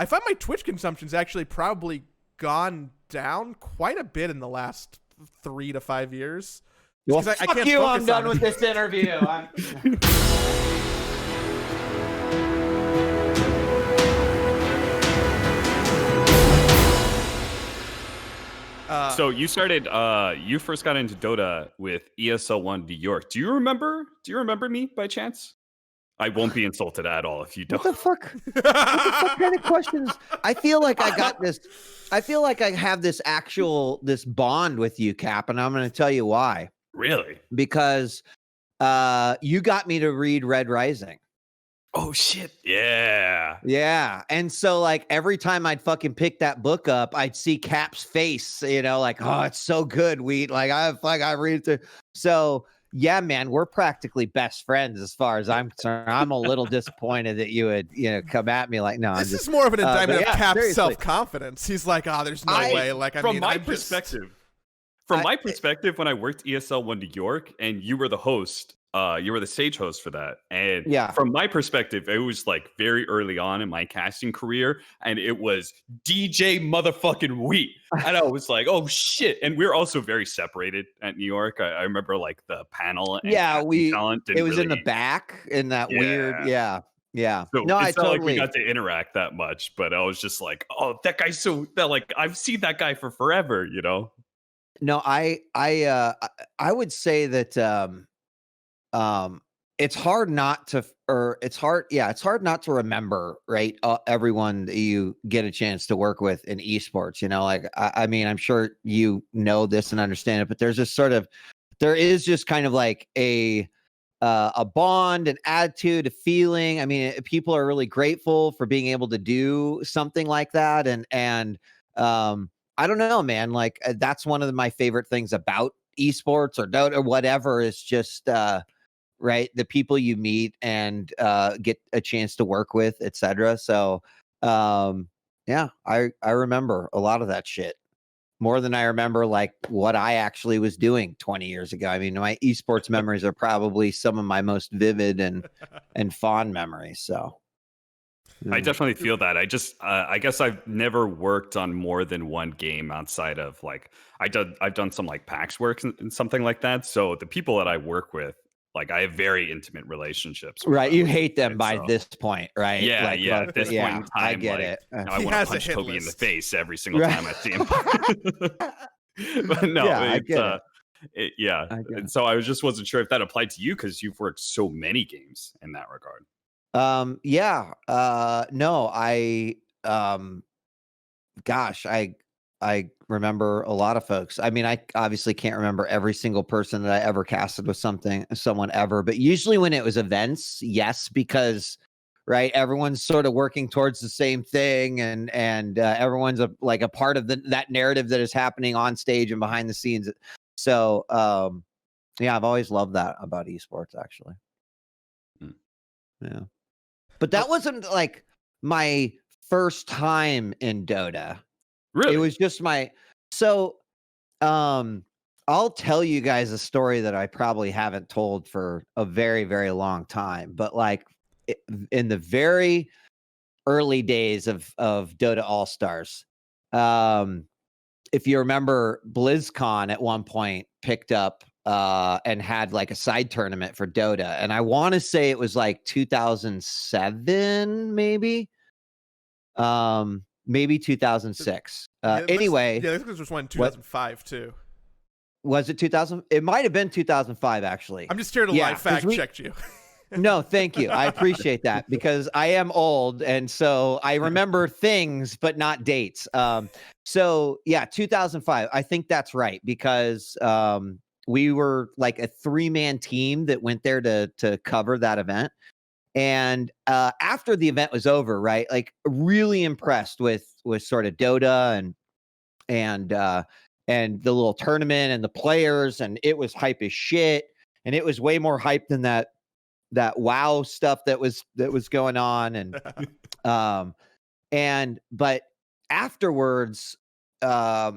I find my Twitch consumption's actually probably gone down quite a bit in the last 3 to 5 years. Well, I fuck can't you, focus I'm done on with it. this interview. So you started, you first got into Dota with ESL1 New York. Do you remember me by chance? I won't be insulted at all if you don't. What the fuck? What the fuck kind of questions? I feel like I got this. I feel like I have this bond with you, Cap, and I'm going to tell you why. Really? Because you got me to read Red Rising. Oh shit! Yeah. Yeah, and so like every time I'd fucking pick that book up, I'd see Cap's face. You know, like, oh, it's so good. Like I read it. So. Yeah, man, we're practically best friends as far as I'm concerned. I'm a little disappointed that you would, come at me like, no. This is more of an indictment of Cap's seriously. self-confidence. He's like, there's no way. Like, from my perspective, when I worked ESL1 New York and you were the host, you were the stage host for that. And from my perspective, it was like very early on in my casting career, and it was djWHEAT. And I was like, oh shit. And we were also very separated at New York. I remember like the panel and talent it was in the back in that weird. Yeah. So no, it's not like we got to interact that much, but I was just like, oh, that guy's like I've seen that guy for forever, No, I would say that it's hard not to, it's hard not to remember, right? Everyone that you get a chance to work with in esports, like, I mean, I'm sure you know this and understand it, but there is just kind of like a bond, an attitude, a feeling. I mean, people are really grateful for being able to do something like that. And I don't know, man, like that's one of my favorite things about esports or Dota or whatever is just, right, the people you meet and get a chance to work with, etc. So yeah, I remember a lot of that shit more than I remember like what I actually was doing 20 years ago. I mean, my esports memories are probably some of my most vivid and fond memories. So I definitely feel that. I guess I've never worked on more than one game outside of like I've done some like PAX work and something like that. So the people that I work with, like I have very intimate relationships with. Right, you hate them by this point, right? Yeah, like, at this point in time, I get like, it. I want to punch Toby in the face every single time I see him. But no, I get it. And so I wasn't sure if that applied to you because you've worked so many games in that regard. No, I remember a lot of folks. I mean, I obviously can't remember every single person that I ever casted with someone ever, but usually when it was events, yes, because right, everyone's sort of working towards the same thing, and everyone's a part of that narrative that is happening on stage and behind the scenes. So, yeah, I've always loved that about esports, actually. Yeah, but that wasn't like my first time in Dota. Really? It was just I'll tell you guys a story that I probably haven't told for a very, very long time, but like in the very early days of Dota All-Stars, if you remember, BlizzCon at one point picked up and had like a side tournament for Dota, and I want to say it was like 2007, maybe. Maybe 2006. Anyway, this was one in 2005 too. Was it 2000? It might have been 2005, actually. I'm just here to live fact check you. No, thank you. I appreciate that because I am old, and so I remember things, but not dates. So yeah, 2005. I think that's right because we were like a 3-man team that went there to cover that event. And after the event was over, right, like really impressed with sort of Dota and the little tournament and the players, and it was hype as shit, and it was way more hype than that WoW stuff that was going on, and but afterwards, I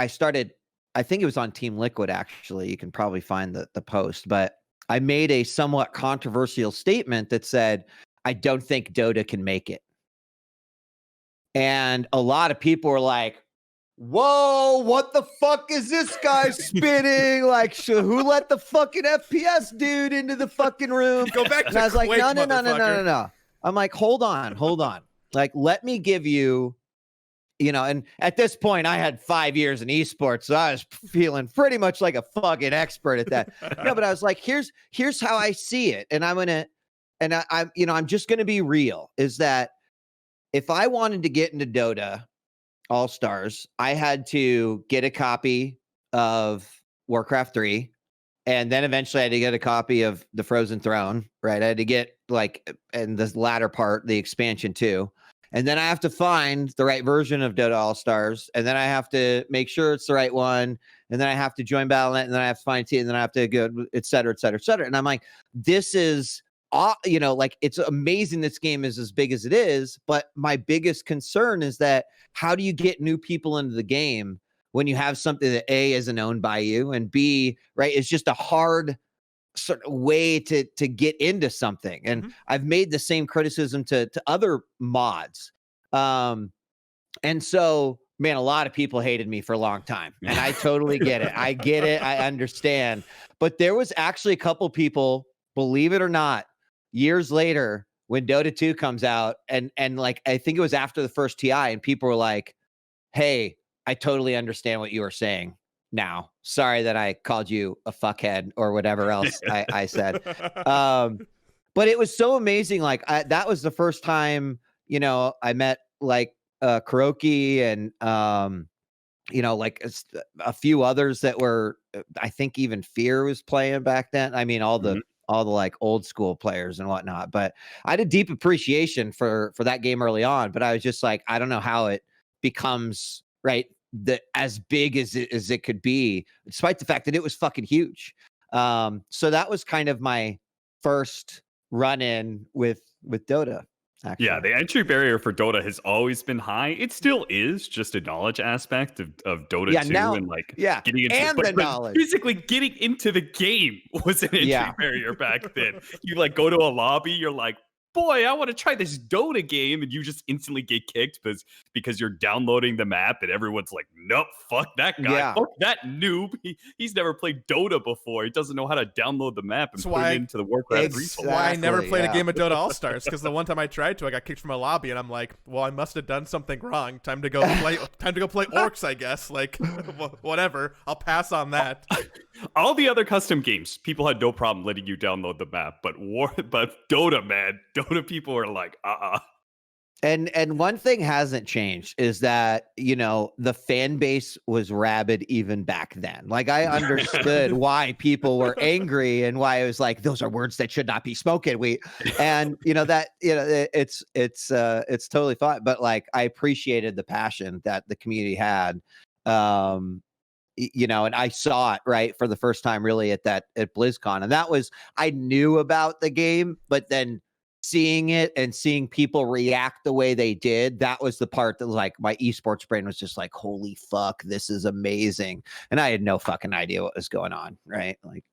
started. I think it was on Team Liquid, actually. You can probably find the post, but I made a somewhat controversial statement that said, I don't think Dota can make it. And a lot of people were like, whoa, what the fuck is this guy spitting? Like, who let the fucking FPS dude into the fucking room? Go back and to I was like, Quake, no. I'm like, hold on. Like, let me give you, and at this point I had 5 years in esports, so I was feeling pretty much like a fucking expert at that. No, but I was like, here's how I see it. And I'm just going to be real, is that if I wanted to get into Dota All-Stars, I had to get a copy of Warcraft 3, and then eventually I had to get a copy of the Frozen Throne, right? I had to get, like, in the latter part, the expansion too. And then I have to find the right version of Dota All-Stars, and then I have to make sure it's the right one, and then I have to join Battle.net, and then I have to find it, and then I have to go, et cetera, et cetera, et cetera. And I'm like, this is like, it's amazing this game is as big as it is, but my biggest concern is that how do you get new people into the game when you have something that A, isn't owned by you, and B, right, it's just a hard sort of way to get into something. And I've made the same criticism to other mods. And so, man, a lot of people hated me for a long time, and I totally get it. I get it. I understand. But there was actually a couple people, believe it or not, years later, when Dota 2 comes out, and like, I think it was after the first TI, and people were like, hey, I totally understand what you were saying now. Sorry that I called you a fuckhead or whatever else I said. But it was so amazing. Like, that was the first time, I met, like, Kuroki and, like a few others that were, I think even Fear was playing back then. I mean, all the like old school players and whatnot. But I had a deep appreciation for that game early on. But I was just like, I don't know how it becomes, right, as big as it could be, despite the fact that it was fucking huge. So that was kind of my first run in with Dota. Actually. Yeah, the entry barrier for Dota has always been high. It still is, just a knowledge aspect of Dota 2, now, and like getting into and the knowledge. Physically getting into the game was an entry barrier back then. You like go to a lobby, you're like, boy, I want to try this Dota game, and you just instantly get kicked because you're downloading the map, and everyone's like, nope, fuck that guy, fuck that noob. He's never played Dota before. He doesn't know how to download the map and put it into the Warcraft 3. That's why I never played a game of Dota All-Stars, because the one time I tried to, I got kicked from a lobby, and I'm like, well, I must have done something wrong. Time to go play Orcs, I guess. Like, whatever. I'll pass on that. All the other custom games, people had no problem letting you download the map, but Dota, man, Dota people are like, And one thing hasn't changed is that, the fan base was rabid even back then. Like, I understood why people were angry and why it was like, those are words that should not be spoken. It's totally fine. But like, I appreciated the passion that the community had. And I saw it right for the first time really at BlizzCon. And that was, I knew about the game, but then seeing it and seeing people react the way they did, that was the part that, like, my esports brain was just like, holy fuck, this is amazing. And I had no fucking idea what was going on, right? Like,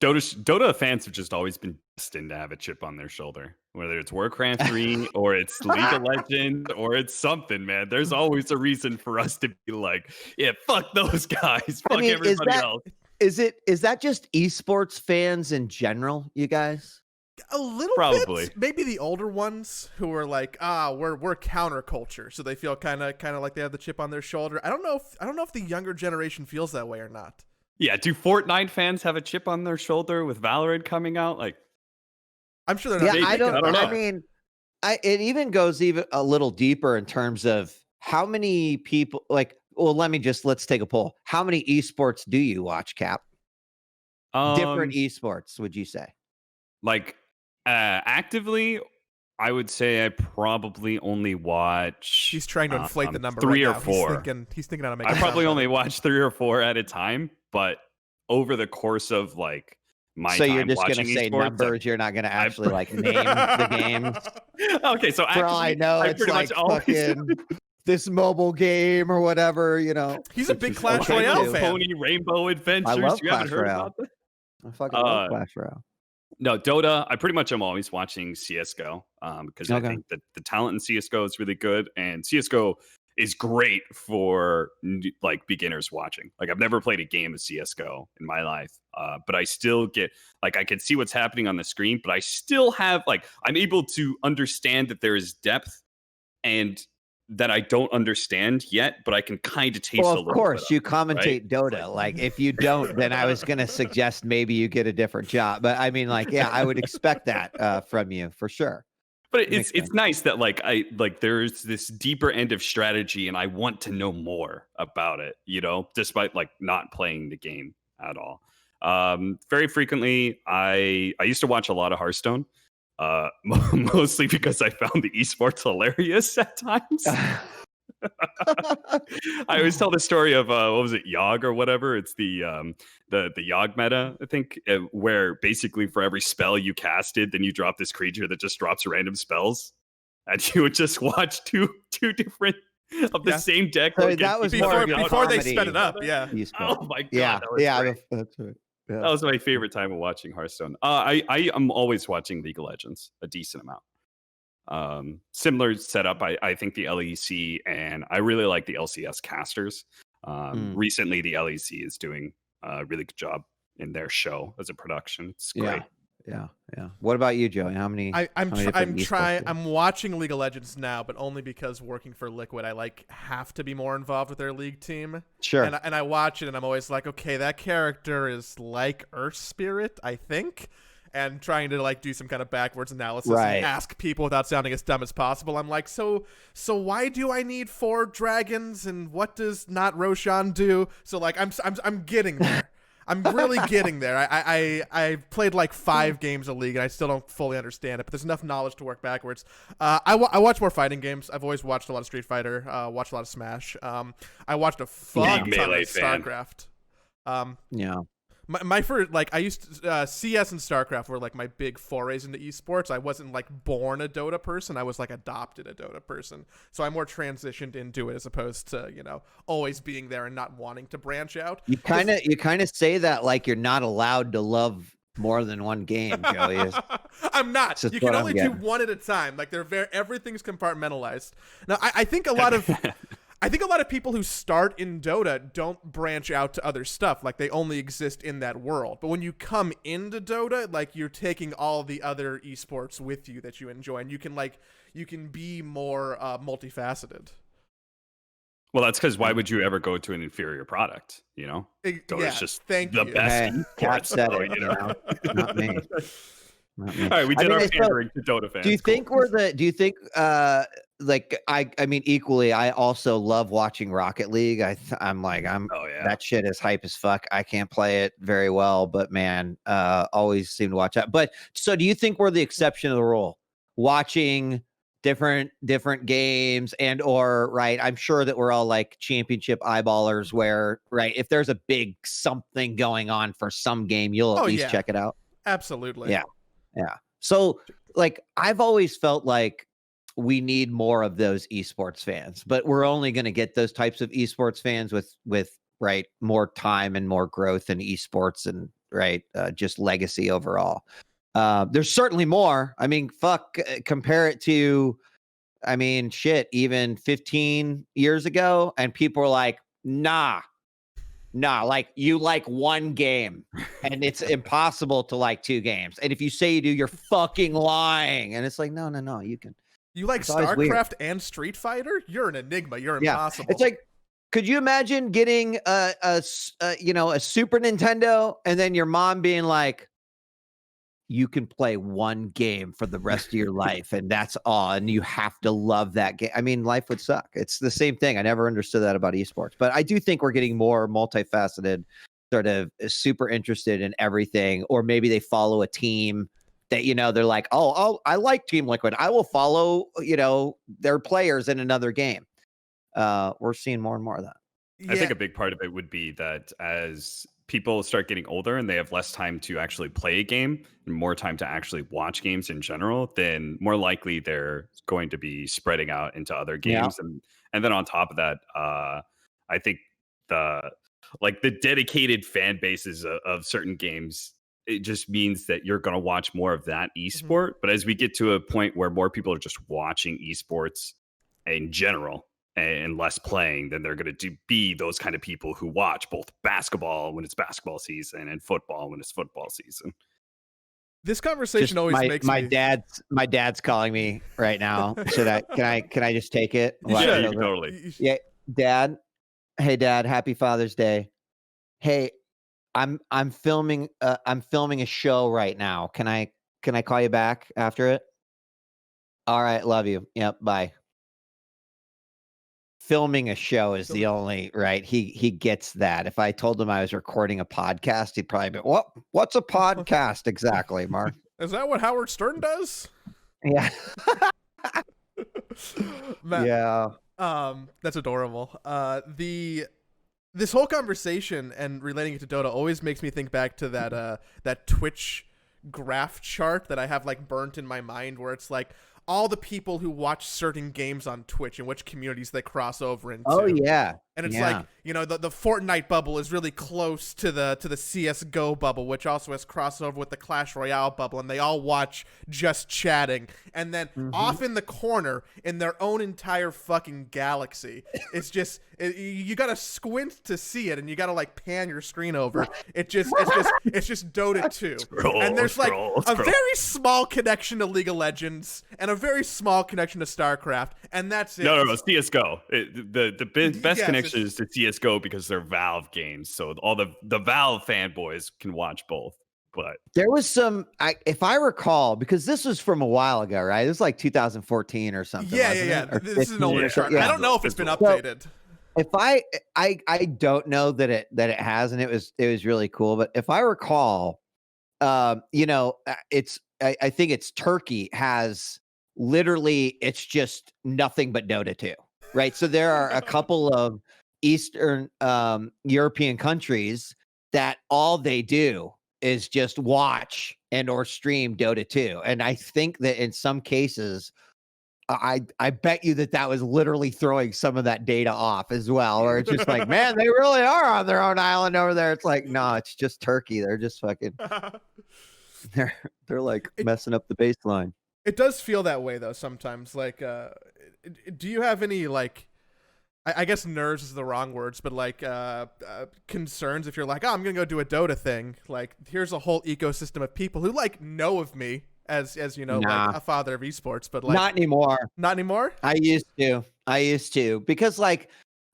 Dota fans have just always been destined to have a chip on their shoulder, whether it's Warcraft 3 or it's League of Legends or it's something, man. There's always a reason for us to be like, yeah, fuck those guys, fuck everybody else. Is that just esports fans in general, you guys? A little probably bit. Maybe the older ones who are like, we're counterculture, so they feel kind of like they have the chip on their shoulder. I don't know if the younger generation feels that way or not. Yeah, do Fortnite fans have a chip on their shoulder with Valorant coming out? Like, I'm sure they're not. Yeah, I don't know. I mean, it even goes even a little deeper in terms of how many people, like, well, let's take a poll. How many esports do you watch, Cap? Different esports, would you say? Like, actively, I would say I probably only watch. He's trying to inflate the number. 3 right or 4. He's thinking how to make. I probably only watch 3 or 4 at a time, but over the course of like my so time you're just watching gonna say esports, numbers. You're not gonna actually like name the games. Okay, so for all I know, it's like fucking this mobile game or whatever. He's a big Clash Royale fan. Pony Rainbow Adventures. I love you Clash haven't heard Royale. about that? I fucking love Clash Royale. No, Dota, I pretty much am always watching CSGO because I think that the talent in CSGO is really good, and CSGO is great for like beginners watching. Like I've never played a game of CSGO in my life, but I still get like I can see what's happening on the screen, but I still have like I'm able to understand that there is depth and that I don't understand yet, but I can kind of taste. Well, a of little course, bit you of it, commentate right? Dota. Like, if you don't, then I was going to suggest maybe you get a different job. But I mean, like, yeah, I would expect that from you for sure. But it's nice that like there's this deeper end of strategy, and I want to know more about it. You know, despite like not playing the game at all. Very frequently, I used to watch a lot of Hearthstone. Mostly because I found the esports hilarious at times. I always tell the story of what was it, Yogg or whatever. It's the Yogg meta, I think, where basically for every spell you casted, then you drop this creature that just drops random spells, and you would just watch two different of the same deck. So that was before they sped it up. Yeah. Oh my god. Yeah. That was great. That's right. Yeah. That was my favorite time of watching Hearthstone. I am always watching League of Legends a decent amount. Similar setup. I think the LEC and I really like the LCS casters. Recently, the LEC is doing a really good job in their show as a production. It's great. Yeah. What about you, Joey? How many? I'm watching League of Legends now, but only because working for Liquid, I have to be more involved with their league team. Sure. And I watch it, and I'm always like, okay, that character is like Earth Spirit, I think. And trying to do some kind of backwards analysis and ask people without sounding as dumb as possible. I'm like, so why do I need 4 dragons, and what does not Roshan do? So I'm getting there. I'm really getting there. I played 5 games of League, and I still don't fully understand it, but there's enough knowledge to work backwards. I watch more fighting games. I've always watched a lot of Street Fighter, watched a lot of Smash. I watched a fuck ton of Starcraft. Yeah. My first, I used to, CS and Starcraft were my big forays into esports. I wasn't born a Dota person. I was adopted a Dota person. So I more transitioned into it as opposed to, always being there and not wanting to branch out. You kind of say that like you're not allowed to love more than one game, Joey. I'm not. You can only do one at a time. Everything's compartmentalized. Now, I think a lot of people who start in Dota don't branch out to other stuff. They only exist in that world. But when you come into Dota, you're taking all the other esports with you that you enjoy, and you can be more multifaceted. Well, that's because why would you ever go to an inferior product? Dota's just the best. Cat said it, not me. All right, we did our pandering to Dota fans. Do you think I mean, equally, I also love watching Rocket League. That shit is hype as fuck. I can't play it very well, but man, always seem to watch that. But so do you think we're the exception of the rule? Watching different games I'm sure that we're all championship eyeballers where, if there's a big something going on for some game, you'll at least check it out. Absolutely. Yeah. So I've always felt like we need more of those esports fans, but we're only going to get those types of esports fans with more time and more growth in esports and just legacy overall. There's certainly more. I mean, compare it to, even 15 years ago, and people were like, nah, you like one game, and it's impossible to like 2 games. And if you say you do, you're fucking lying. And it's like, no, you can. You like Starcraft and Street Fighter? You're an enigma. You're impossible. It's could you imagine getting a Super Nintendo and then your mom being like, you can play one game for the rest of your life, and that's all, and you have to love that game? I mean, life would suck. It's the same thing. I never understood that about esports, but I do think we're getting more multifaceted, sort of super interested in everything, or maybe they follow a team that, they're like, oh, I like Team Liquid, I will follow, their players in another game. We're seeing more and more of that. I think a big part of it would be that as people start getting older and they have less time to actually play a game and more time to actually watch games in general, then more likely they're going to be spreading out into other games. And then on top of that, I think the dedicated fan bases of certain games it just means that you're going to watch more of that esport. But as we get to a point where more people are just watching esports in general and less playing, then they're going to be those kind of people who watch both basketball when it's basketball season and football when it's football season. This conversation always makes my dad's calling me right now. Should I can I just take it? Yeah, you totally. Yeah, Dad. Hey, Dad. Happy Father's Day. Hey, I'm filming a show right now. Can I call you back after it? All right, love you. Yep, bye. Filming a show is the only right. He gets that. If I told him I was recording a podcast, he'd probably be, what's a podcast exactly, Mark? Is that what Howard Stern does? Yeah. Matt, yeah. That's adorable. This whole conversation and relating it to Dota always makes me think back to that Twitch graph chart that I have like burnt in my mind, where it's like all the people who watch certain games on Twitch and which communities they cross over into. Oh yeah. And it's like, you know, the Fortnite bubble is really close to the CSGO bubble, which also has crossover with the Clash Royale bubble, and they all watch just chatting. And then off in the corner, in their own entire fucking galaxy, it's just you gotta squint to see it, and you gotta like pan your screen over. It's just Dota 2. And there's like a very small connection to League of Legends and a very small connection to Starcraft, and that's it. No, CSGO. The best connection is to CSGO because they're Valve games, so all the Valve fanboys can watch both. But there was some, if I recall, because this was from a while ago, right? It was like 2014 or something. Yeah. This is an older chart. I don't know if it's been updated. So if I don't know that it has, and it was really cool. But if I recall, you know, I think it's Turkey has literally, it's just nothing but Dota 2. Right. So there are a couple of Eastern European countries that all they do is just watch and or stream Dota 2. And I think that in some cases, I bet you that was literally throwing some of that data off as well. Or it's just like, man, they really are on their own island over there. It's like, no, it's just Turkey. They're just fucking, they're like messing up the baseline. It does feel that way though sometimes. Like, do you have any like, I guess nerves is the wrong words, but like concerns if you're like, oh, I'm gonna go do a Dota thing. Like, here's a whole ecosystem of people who like know of me as you know, like a father of esports, but like not anymore. Not anymore. I used to because like,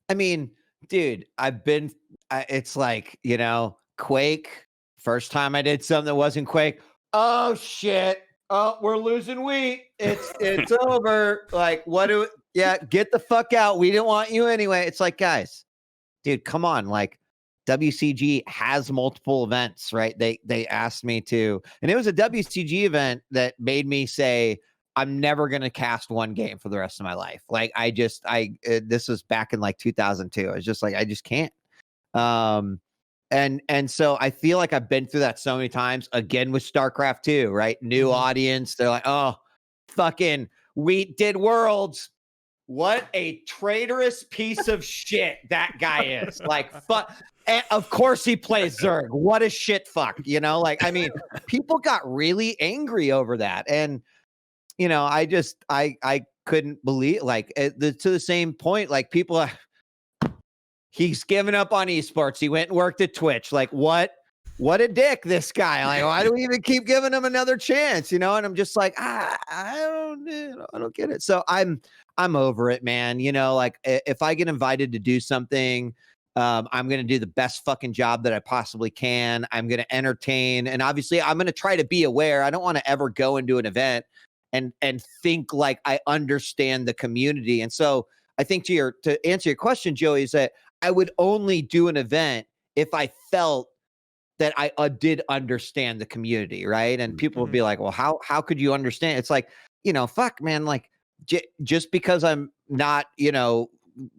I mean, dude, it's like, you know, Quake. First time I did something that wasn't Quake. Oh shit. Oh, we're losing wheat. It's over. Like, get the fuck out. We didn't want you anyway. It's like, guys, dude, come on. Like, WCG has multiple events, right? They asked me to, and it was a WCG event that made me say, I'm never going to cast one game for the rest of my life. Like, this was back in like 2002. I was just like, I just can't. And so I feel like I've been through that so many times, again with StarCraft 2, right? New audience. They're like, oh, fucking Wheat did Worlds. What a traitorous piece of shit that guy is. Like, fuck. And of course he plays Zerg. What a shit fuck. You know, like, I mean, people got really angry over that. And, you know, I couldn't believe, like, to the same point, like, people he's given up on esports. He went and worked at Twitch. Like, what a dick, this guy. Like, why do we even keep giving him another chance? You know? And I'm just like, I don't get it. So I'm over it, man. You know, like, if I get invited to do something, I'm going to do the best fucking job that I possibly can. I'm going to entertain. And obviously I'm going to try to be aware. I don't want to ever go into an event and think like I understand the community. And so I think to answer your question, Joey, is that I would only do an event if I felt that I did understand the community, right? And people would be like, well, how could you understand? It's like, you know, fuck, man, like just because I'm not, you know,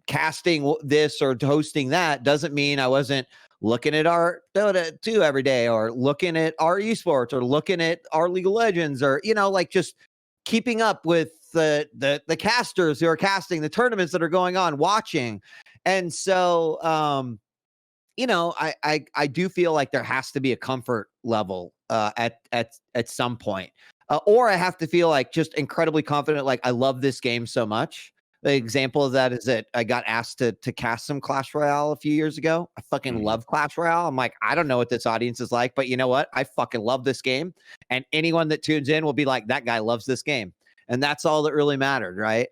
casting this or hosting that doesn't mean I wasn't looking at our Dota 2 every day, or looking at our esports, or looking at our League of Legends, or, you know, like just keeping up with the casters who are casting the tournaments that are going on, watching. And so, I do feel like there has to be a comfort level at some point, or I have to feel like just incredibly confident. Like I love this game so much. The example of that is that I got asked to cast some Clash Royale a few years ago. I fucking love Clash Royale. I'm like, I don't know what this audience is like, but you know what? I fucking love this game. And anyone that tunes in will be like, that guy loves this game. And that's all that really mattered, right?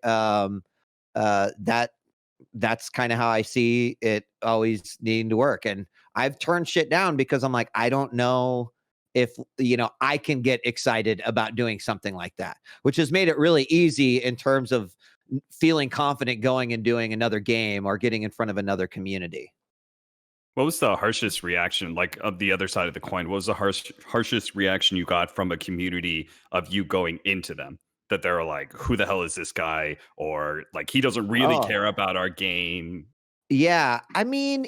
That's kind of how I see it always needing to work. And I've turned shit down because I'm like, I don't know if, I can get excited about doing something like that, which has made it really easy in terms of feeling confident going and doing another game or getting in front of another community. What was the harshest reaction, like of the other side of the coin? What was the harshest reaction you got from a community of you going into them? That they're like, who the hell is this guy? Or like, he doesn't really care about our game. Yeah. I mean,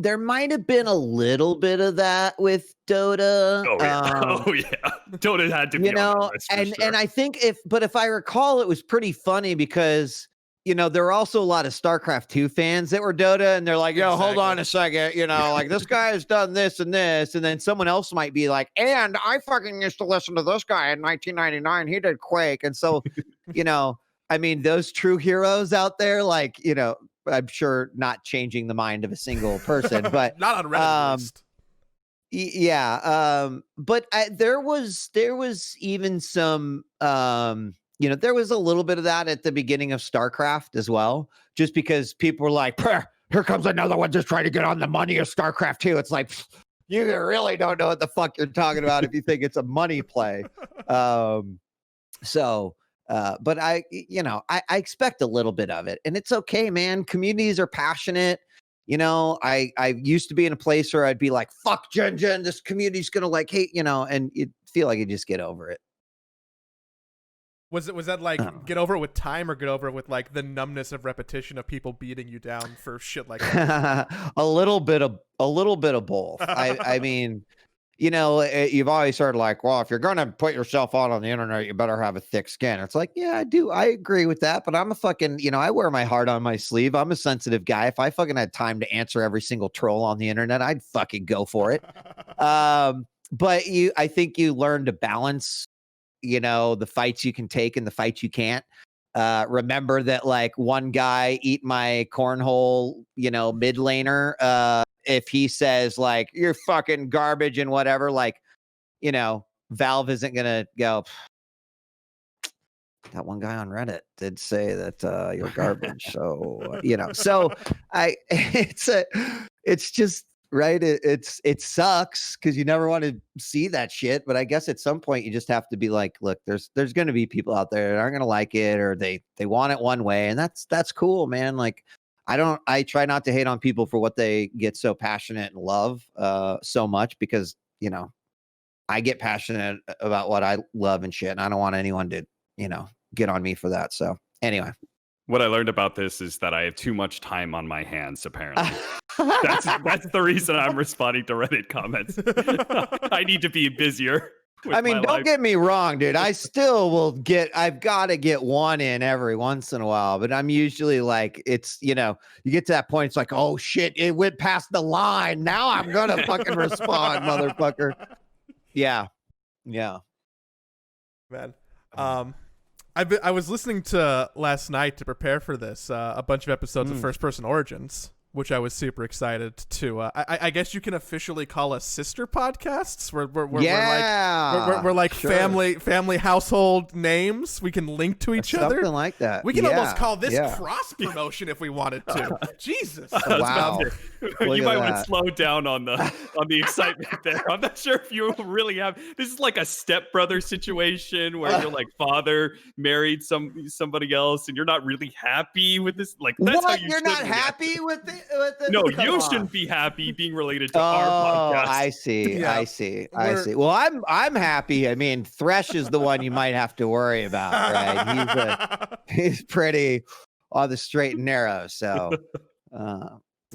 there might have been a little bit of that with Dota. Oh, yeah. Dota had to be on the list for sure. And I think if I recall, it was pretty funny because, there were also a lot of Starcraft 2 fans that were Dota, and they're like, yo, hold on a second, like this guy has done this and this. And then someone else might be like, and I fucking used to listen to this guy in 1999. He did Quake. And so, I mean, those true heroes out there, like, I'm sure not changing the mind of a single person, but not on Reddit at least. Yeah. But there was even some, there was a little bit of that at the beginning of Starcraft as well, just because people were like, here comes another one just trying to get on the money of Starcraft 2. It's like, you really don't know what the fuck you're talking about if you think it's a money play. But I expect a little bit of it, and it's okay, man. Communities are passionate. I used to be in a place where I'd be like, fuck Gen, this community's going to like hate, and you feel like you just get over it. Was that like get over it with time or get over it with like the numbness of repetition of people beating you down for shit like that? a little bit of both. I mean, you've always heard like, well, if you're going to put yourself out on the internet, you better have a thick skin. It's like, yeah, I do. I agree with that. But I'm a fucking, I wear my heart on my sleeve. I'm a sensitive guy. If I fucking had time to answer every single troll on the internet, I'd fucking go for it. But I think you learn to balance, the fights you can take and the fights you can't. Remember that like one guy eat my cornhole, mid laner, if he says like you're fucking garbage and whatever, like, Valve isn't gonna go, that one guy on Reddit did say that you're garbage. So it's just right. It sucks because you never want to see that shit. But I guess at some point you just have to be like, look, there's going to be people out there that aren't going to like it, or they want it one way, and that's cool, man. Like I try not to hate on people for what they get so passionate and love so much, because I get passionate about what I love and shit, and I don't want anyone to get on me for that. So anyway. What I learned about this is that I have too much time on my hands, apparently. That's the reason I'm responding to Reddit comments. I need to be busier. I mean, don't get me wrong, dude. I still I've got to get one in every once in a while, but I'm usually like, it's, you get to that point, it's like, oh shit, it went past the line. Now I'm going to fucking respond, motherfucker. Yeah. Yeah. Man. I was listening to last night to prepare for this a bunch of episodes of First Person Origins, which I was super excited to. I guess you can officially call us sister podcasts. We're like sure. family household names. We can link to each other. Something like that. We can almost call this cross promotion if we wanted to. Jesus. Wow. You might want to slow down on the excitement there. I'm not sure if you really have. This is like a stepbrother situation where you're like father married somebody else and you're not really happy with this. Like that's how you're not happy with it. No, you shouldn't be happy being related to our podcast. I see. Yeah. I see. Well, I'm happy. I mean, Thresh is the one you might have to worry about, right? He's pretty on the straight and narrow. So,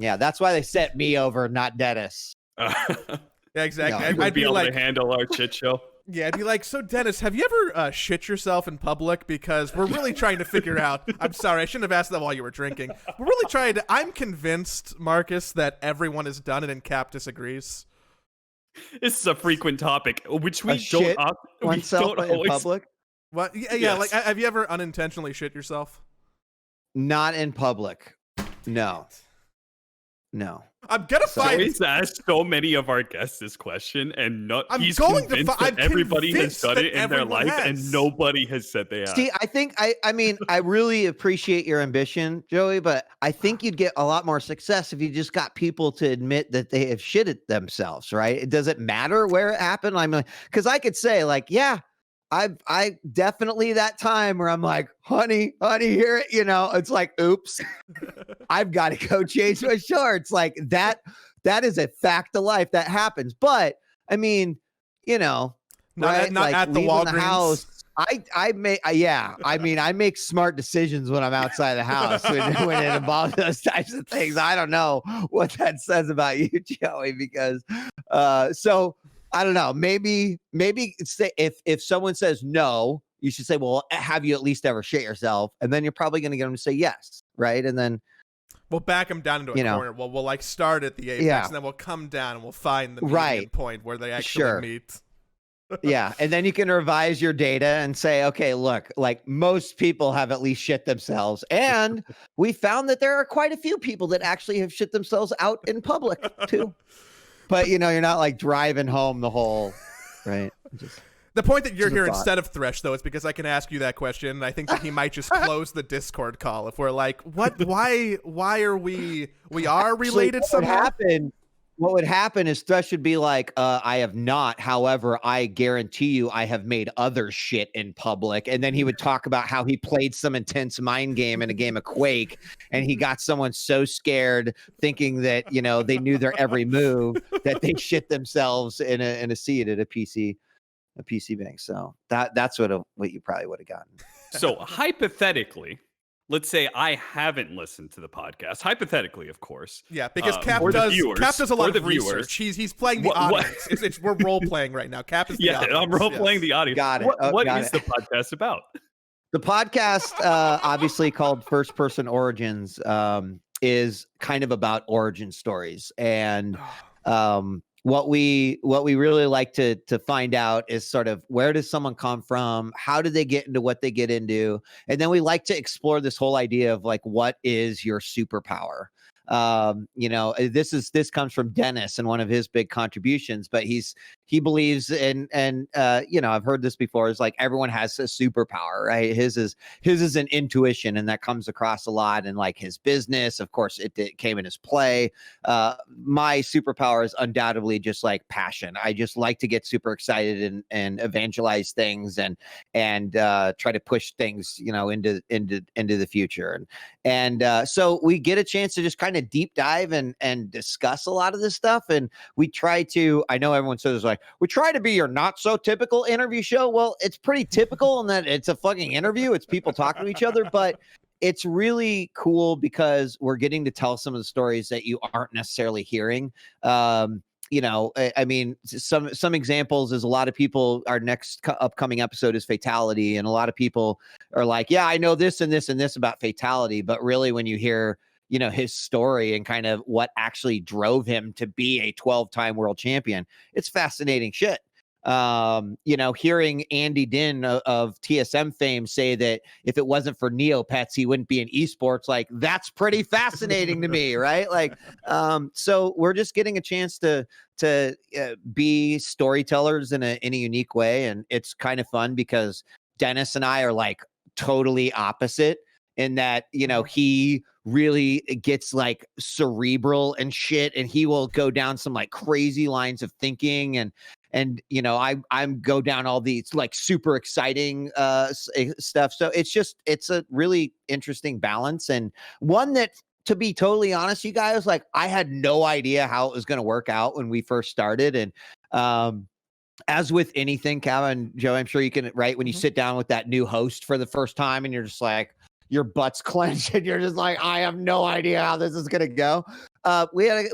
yeah, that's why they set me over, not Dennis. Yeah, exactly. I'd be able to handle our shit show. Yeah, I'd be like, so Dennis, have you ever shit yourself in public? Because we're really trying to figure out. I'm sorry, I shouldn't have asked that while you were drinking. We're really trying to. I'm convinced, Marcus, that everyone has done it, and Cap disagrees. This is a frequent topic, which we don't oneself in public. What? Yeah. Like, have you ever unintentionally shit yourself? Not in public. No. I'm gonna find. He's asked so many of our guests this question, and he's convinced that everybody has done it in their life, and nobody has said they have. See, I think I mean, I really appreciate your ambition, Joey, but I think you'd get a lot more success if you just got people to admit that they have shitted themselves, right? It doesn't matter where it happened. I'm like, because I could say like, yeah, I definitely that time where I'm like, honey, here, it's like, oops, I've got to go change my shorts. Like that is a fact of life that happens. But I mean, not like at the Walgreens. The house, I make smart decisions when I'm outside the house when it involves those types of things. I don't know what that says about you, Joey, because so I don't know. Maybe say if someone says no, you should say, well, have you at least ever shit yourself? And then you're probably going to get them to say yes, right? And then we'll back them down into a corner. Well, we'll like start at the apex, and then we'll come down and we'll find the median point where they actually meet. Yeah, and then you can revise your data and say, okay, look, like most people have at least shit themselves, and we found that there are quite a few people that actually have shit themselves out in public too. But you're not like driving home the whole, right? The point that you're here instead of Thresh, though, is because I can ask you that question, and I think that he might just close the Discord call if we're like, what? Why are we are related somehow? What would happen is Thresh would be like, I have not. However, I guarantee you I have made other shit in public. And then he would talk about how he played some intense mind game in a game of Quake. And he got someone so scared thinking that, they knew their every move that they shit themselves in a seat at a PC bank. So that's what you probably would have gotten. So hypothetically, let's say I haven't listened to the podcast. Hypothetically, of course. Yeah, because Cap does a lot of research. He's playing the audience. We're role playing right now. Cap is the audience. I'm role playing the audience. Got it. What is the podcast about? The podcast, obviously called First Person Origins, is kind of about origin stories. And what we really like to find out is sort of where does someone come from? How did they get into what they get into? And then we like to explore this whole idea of like, what is your superpower? This comes from Dennis and one of his big contributions, but he believes in, I've heard this before, is like everyone has a superpower, right? His is an intuition, and that comes across a lot in like his business. Of course, it came in his play. My superpower is undoubtedly just like passion. I just like to get super excited and evangelize things and try to push things, into the future. And so we get a chance to just kind of deep dive and discuss a lot of this stuff. And we try to, I know everyone says like, we try to be your not so typical interview show. Well, it's pretty typical in that it's a fucking interview. It's people talking to each other, but it's really cool because we're getting to tell some of the stories that you aren't necessarily hearing. I mean, some examples is a lot of people, our next upcoming episode is Fatality. And a lot of people are like, yeah, I know this and this and this about Fatality. But really, when you hear, his story and kind of what actually drove him to be a 12-time world champion, it's fascinating shit. Hearing Andy Din of TSM fame say that if it wasn't for Neopets, he wouldn't be in esports. Like, that's pretty fascinating to me, right? Like, so we're just getting a chance to be storytellers in a unique way. And it's kind of fun because Dennis and I are like totally opposite in that, he really gets like cerebral and shit, and he will go down some like crazy lines of thinking and I'm go down all these like super exciting stuff. So it's a really interesting balance, and one that, to be totally honest, you guys, like I had no idea how it was going to work out when we first started. And as with anything, Kevin, Joe, I'm sure you can, right? When you sit down with that new host for the first time and you're just like, your butt's clenched and you're just like, I have no idea how this is going to go. We had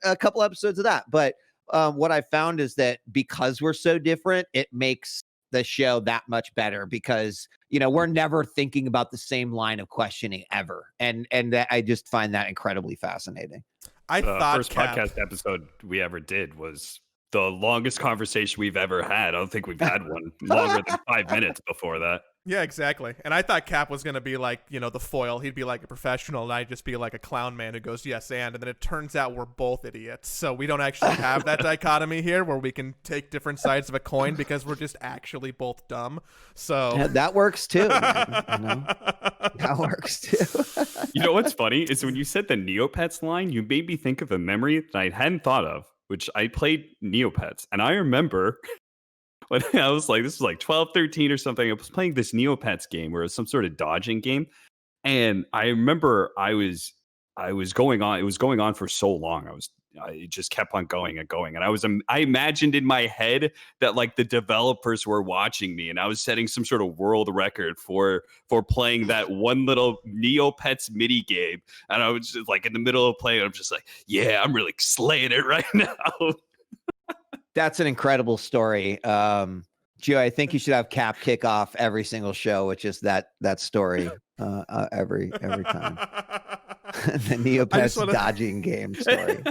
a couple episodes of that, but what I found is that because we're so different, it makes the show that much better because, we're never thinking about the same line of questioning ever. And that, I just find that incredibly fascinating. I thought first podcast episode we ever did was the longest conversation we've ever had. I don't think we've had one longer than 5 minutes before that. Yeah, exactly. And I thought Cap was going to be like, the foil. He'd be like a professional, and I'd just be like a clown man who goes, yes, and then it turns out we're both idiots. So we don't actually have that dichotomy here where we can take different sides of a coin because we're just actually both dumb. So yeah, that works too. That works too. You know what's funny is when you said the Neopets line, you made me think of a memory that I hadn't thought of, which I played Neopets. And I remember when I was like, this was like 12, 13 or something. I was playing this Neopets game where it was some sort of dodging game. And I remember I was going on. It was going on for so long. It just kept on going and going. And I imagined in my head that like the developers were watching me and I was setting some sort of world record for playing that one little Neopets mini game. And I was just like in the middle of playing, I'm just like, yeah, I'm really slaying it right now. That's an incredible story. Gio, I think you should have Cap kick off every single show, which is that story every time. The Neopets dodging game story.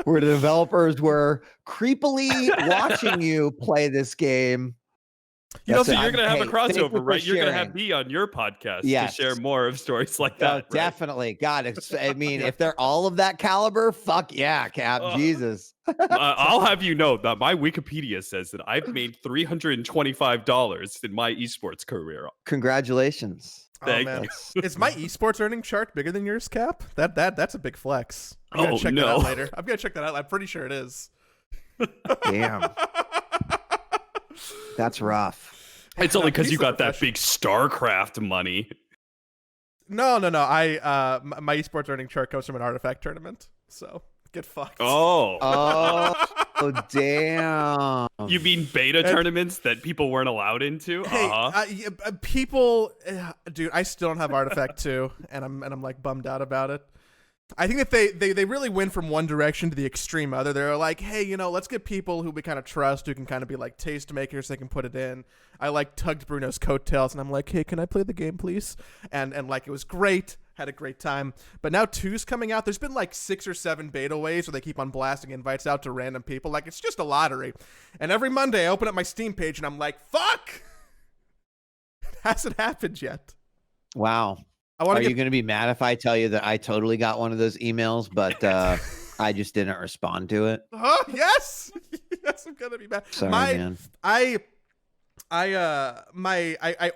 Where the developers were creepily watching you play this game. So you're going to have a crossover, right? You're going to have me on your podcast to share more of stories like that. Right? Definitely. God, if they're all of that caliber, fuck yeah, Cap. Jesus. I'll have you know that my Wikipedia says that I've made $325 in my esports career. Congratulations. Thank you. Is my esports earning chart bigger than yours, Cap? That's a big flex. I'm gonna check that out later. I'm gonna check that out. I'm pretty sure it is. Damn. That's rough. It's only because you got that big Starcraft money. No. My esports earning chart comes from an artifact tournament. So get fucked. Oh, damn. You mean beta tournaments that people weren't allowed into? Hey, people, dude, I still don't have Artifact 2, and I'm like bummed out about it. I think that they really went from one direction to the extreme other. They're like, hey, let's get people who we kind of trust, who can kind of be like tastemakers. They can put it in. I like tugged Bruno's coattails, and I'm like, hey, can I play the game, please? And like, it was great. Had a great time. But now 2's coming out. There's been like 6 or 7 beta waves where they keep on blasting invites out to random people. Like, it's just a lottery. And every Monday I open up my Steam page and I'm like, fuck! It hasn't happened yet. Wow. Are you going to be mad if I tell you that I totally got one of those emails, but I just didn't respond to it? Yes! Yes, I'm going to be mad. Sorry, man. I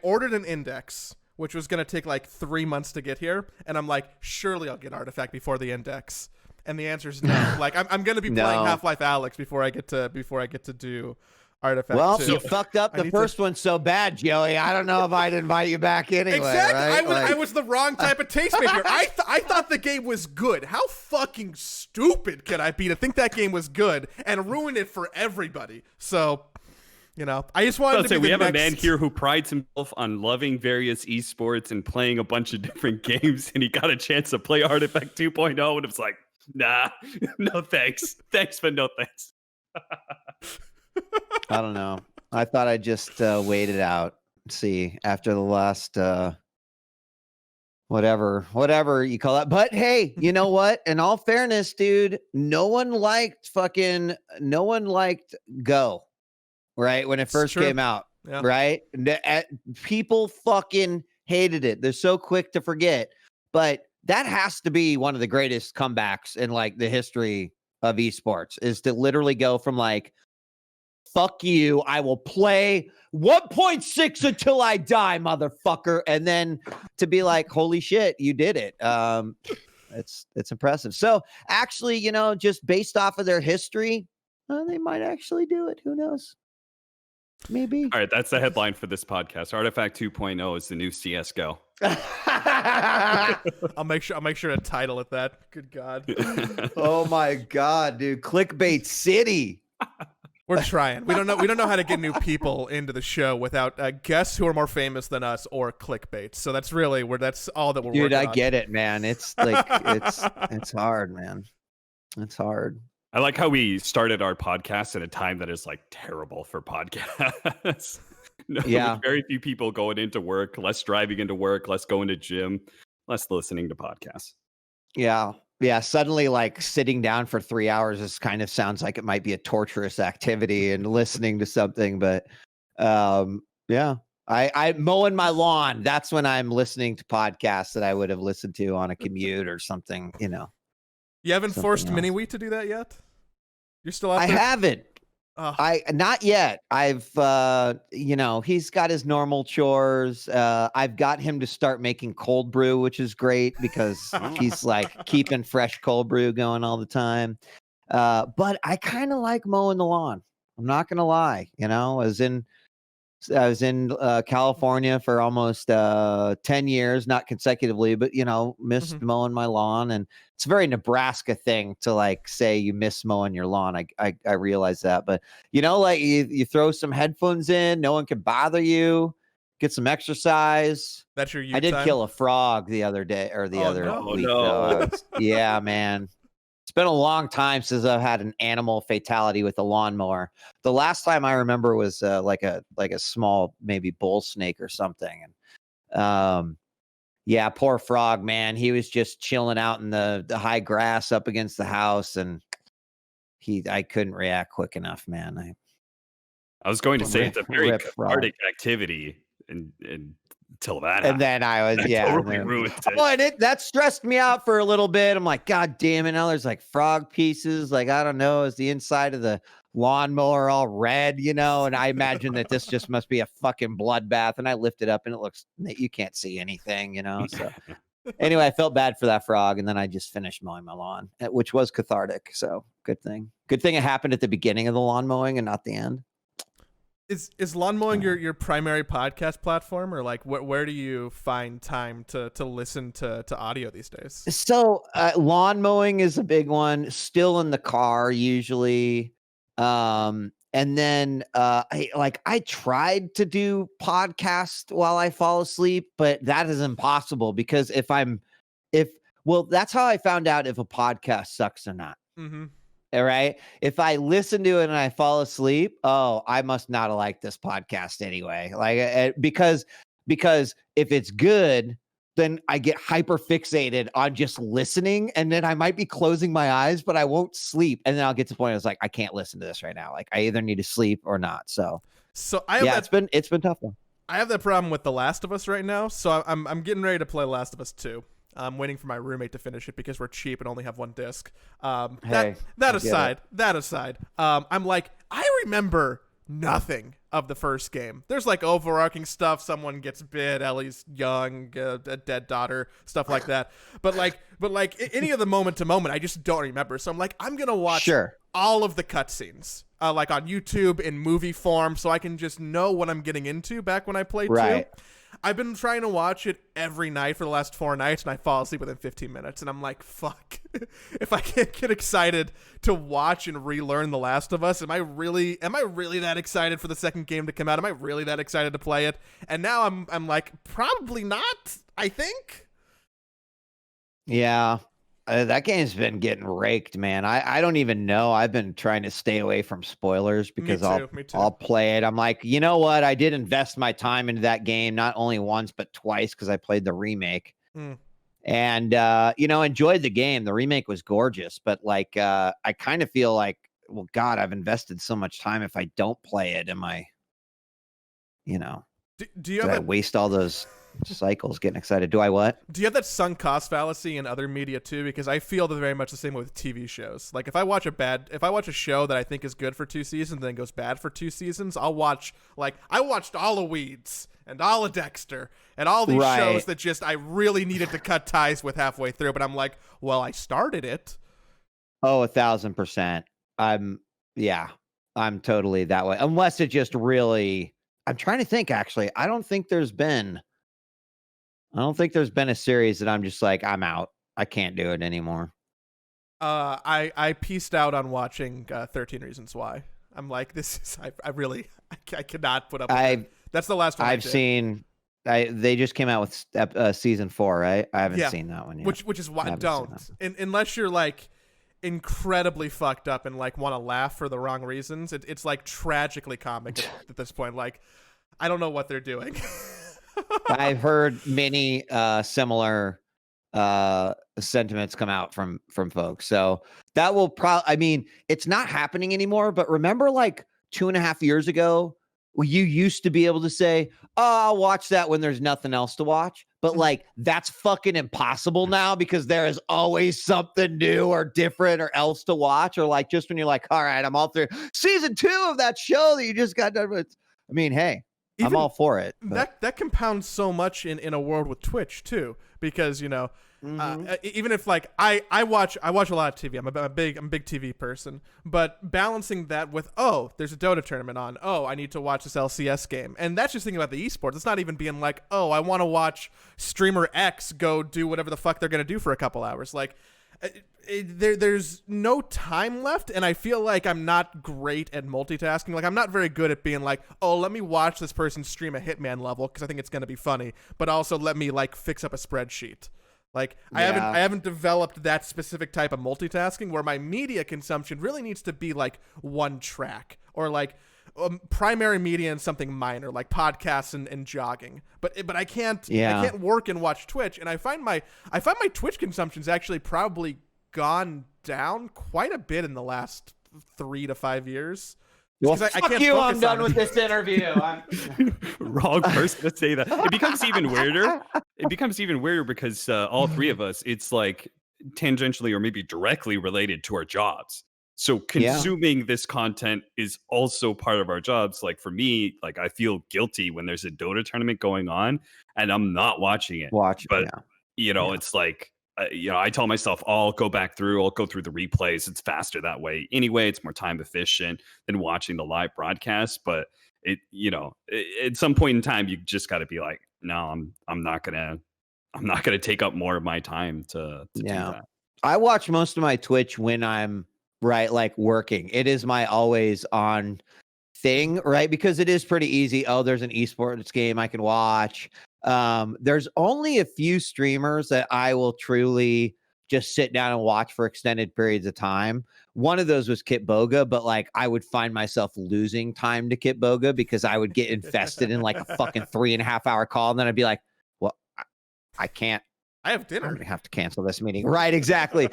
ordered an index, which was going to take like 3 months to get here. And I'm like, surely I'll get Artifact before the index. And the answer is no. Like, I'm going to be playing Half-Life Alyx before I get to do Artifact. Well, 2. you fucked up the first one so bad, Joey. I don't know if I'd invite you back anyway. Exactly. Right? I was the wrong type of tastemaker. I thought the game was good. How fucking stupid can I be to think that game was good and ruin it for everybody? So, I just wanted to say we have a man here who prides himself on loving various esports and playing a bunch of different games, and he got a chance to play Artifact 2.0, and it was like, nah, no thanks. Thanks, but no thanks. I don't know. I thought I'd just wait it out. See, after the last whatever you call it. But hey, you know what? In all fairness, dude, no one liked Go, right? When it first came out, right? People fucking hated it. They're so quick to forget. But that has to be one of the greatest comebacks in like the history of esports, is to literally go from like, fuck you, I will play 1.6 until I die, motherfucker. And then to be like, holy shit, you did it. It's impressive. So actually, just based off of their history, they might actually do it. Who knows? Maybe. All right, that's the headline for this podcast. Artifact 2.0 is the new CSGO. I'll make sure to title it that. Good God. Oh my God, dude. Clickbait City. We're trying. We don't know how to get new people into the show without guests who are more famous than us or clickbait. So that's really that's all that we're working on. Dude, I get it, man. It's like it's hard, man. It's hard. I like how we started our podcast at a time that is like terrible for podcasts. Yeah. With very few people going into work, less driving into work, less going to gym, less listening to podcasts. Yeah. Yeah. Suddenly, like sitting down for 3 hours is kind of sounds like it might be a torturous activity and listening to something. But yeah. I mowing my lawn. That's when I'm listening to podcasts that I would have listened to on a commute or something, you know. You haven't forced Mini-Wheat to do that yet? You're still out there? I haven't. Not yet. I've you know, he's got his normal chores. I've got him to start making cold brew, which is great because he's like keeping fresh cold brew going all the time. But I kind of like mowing the lawn. I'm not gonna lie. You know, I was in California for almost 10 years, not consecutively, but, you know, missed mowing my lawn. And it's a very Nebraska thing to like say you miss mowing your lawn. I realize that. But, you know, like you throw some headphones in, no one can bother you, get some exercise. That's your I did time? Kill a frog the other day or the other week. No. Yeah, man. It's been a long time since I've had an animal fatality with a lawnmower. The last time I remember was like a small maybe bull snake or something. And yeah, poor frog, man. He was just chilling out in the high grass up against the house, and I couldn't react quick enough, man. I was going to say it's a very cathartic activity, until that happened. And then I was totally ruined it. Oh, and that stressed me out for a little bit. I'm like, God damn it! Now there's like frog pieces. Like, I don't know, is the inside of the lawnmower all red? You know, and I imagine that this just must be a fucking bloodbath. And I lift it up, and it looks, you can't see anything. You know, so. Anyway, I felt bad for that frog, and then I just finished mowing my lawn, which was cathartic. So good thing it happened at the beginning of the lawn mowing and not the end. Is lawn mowing your primary podcast platform, or like where do you find time to listen to audio these days? So lawn mowing is a big one. Still in the car usually, and then I tried to do podcast while I fall asleep, but that is impossible because that's how I found out if a podcast sucks or not. Mm-hmm. All right. If I listen to it and I fall asleep, I must not have liked this podcast anyway. Like, because if it's good, then I get hyper fixated on just listening, and then I might be closing my eyes, but I won't sleep. And then I'll get to the point I was like, I can't listen to this right now. Like, I either need to sleep or not. So it's been a tough one. I have that problem with The Last of Us right now. So I'm getting ready to play Last of Us 2. I'm waiting for my roommate to finish it because we're cheap and only have one disc. That aside, I'm like, I remember nothing of the first game. There's like overarching stuff. Someone gets bit. Ellie's young, a dead daughter, stuff like that. But any of the moment to moment, I just don't remember. So I'm like, I'm gonna watch all of the cutscenes, like on YouTube in movie form, so I can just know what I'm getting into. Back when I played 2. I've been trying to watch it every night for the last 4 nights, and I fall asleep within 15 minutes. And I'm like, fuck. If I can't get excited to watch and relearn The Last of Us, am I really that excited for the second game to come out? Am I really that excited to play it? And now I'm like, probably not, I think. Yeah. That game's been getting raked, man. I don't even know. I've been trying to stay away from spoilers because Me too. I'll play it. I'm like, you know what? I did invest my time into that game, not only once, but twice, because I played the remake. And, enjoyed the game. The remake was gorgeous, but like, I kind of feel like, well, God, I've invested so much time. If I don't play it, am I, do you have I waste all those cycles getting excited? Do I what? Do you have that sunk cost fallacy in other media too? Because I feel very much the same with TV shows. Like if I watch a show that I think is good for 2 seasons and then goes bad for 2 seasons, I watched all of Weeds and all of Dexter and all these shows that just I really needed to cut ties with halfway through. But I'm like, well, I started it. Oh, 1,000%. I'm totally that way. Unless it just really, I'm trying to think actually. I don't think there's been a series that I'm just like, I'm out. I can't do it anymore. I pieced out on watching 13 Reasons Why. I'm like, this is I cannot put up with it. That's the last one I've seen. They just came out with season 4, right? I haven't seen that one yet. Which is why don't unless you're like incredibly fucked up and like want to laugh for the wrong reasons. It's like tragically comic at this point. Like, I don't know what they're doing. I've heard many similar sentiments come out from folks. So that will probably, I mean, it's not happening anymore, but remember like 2.5 years ago, you used to be able to say, oh, I'll watch that when there's nothing else to watch. But like, that's fucking impossible now because there is always something new or different or else to watch. Or like, just when you're like, all right, I'm all through season 2 of that show that you just got done with. I mean, hey, I'm all for it. That compounds so much in a world with Twitch too, because even if like I watch a lot of TV, I'm a big TV person, but balancing that with there's a Dota tournament on, I need to watch this LCS game, and that's just thinking about the esports. It's not even being like I want to watch streamer X go do whatever the fuck they're gonna do for a couple hours. Like there's no time left, and I feel like I'm not great at multitasking. Like I'm not very good at being like, let me watch this person stream a Hitman level because I think it's gonna be funny, but also let me like fix up a spreadsheet. Like I haven't developed that specific type of multitasking where my media consumption really needs to be like one track or like primary media and something minor like podcasts and jogging. But I can't work and watch Twitch, and I find my Twitch consumption's actually probably gone down quite a bit in the last 3 to 5 years. Well, fuck you, I'm done with this interview. Wrong person to say that. It becomes even weirder. Because all three of us, it's like tangentially or maybe directly related to our jobs. So consuming this content is also part of our jobs. Like for me, like I feel guilty when there's a Dota tournament going on and I'm not watching it. It's like, I tell myself, I'll go through the replays. It's faster that way. Anyway, it's more time efficient than watching the live broadcast. But at some point in time, you just got to be like, no, I'm not gonna take up more of my time to do that. I watch most of my Twitch when I'm like working. It is my always on thing, right? Because it is pretty easy. There's an esports game I can watch. There's only a few streamers that I will truly just sit down and watch for extended periods of time. One of those was Kit Boga, but like I would find myself losing time to Kit Boga because I would get invested in like a fucking 3.5 hour call, and then I'd be like, well, I can't. I have dinner. I'm gonna have to cancel this meeting. Right, exactly.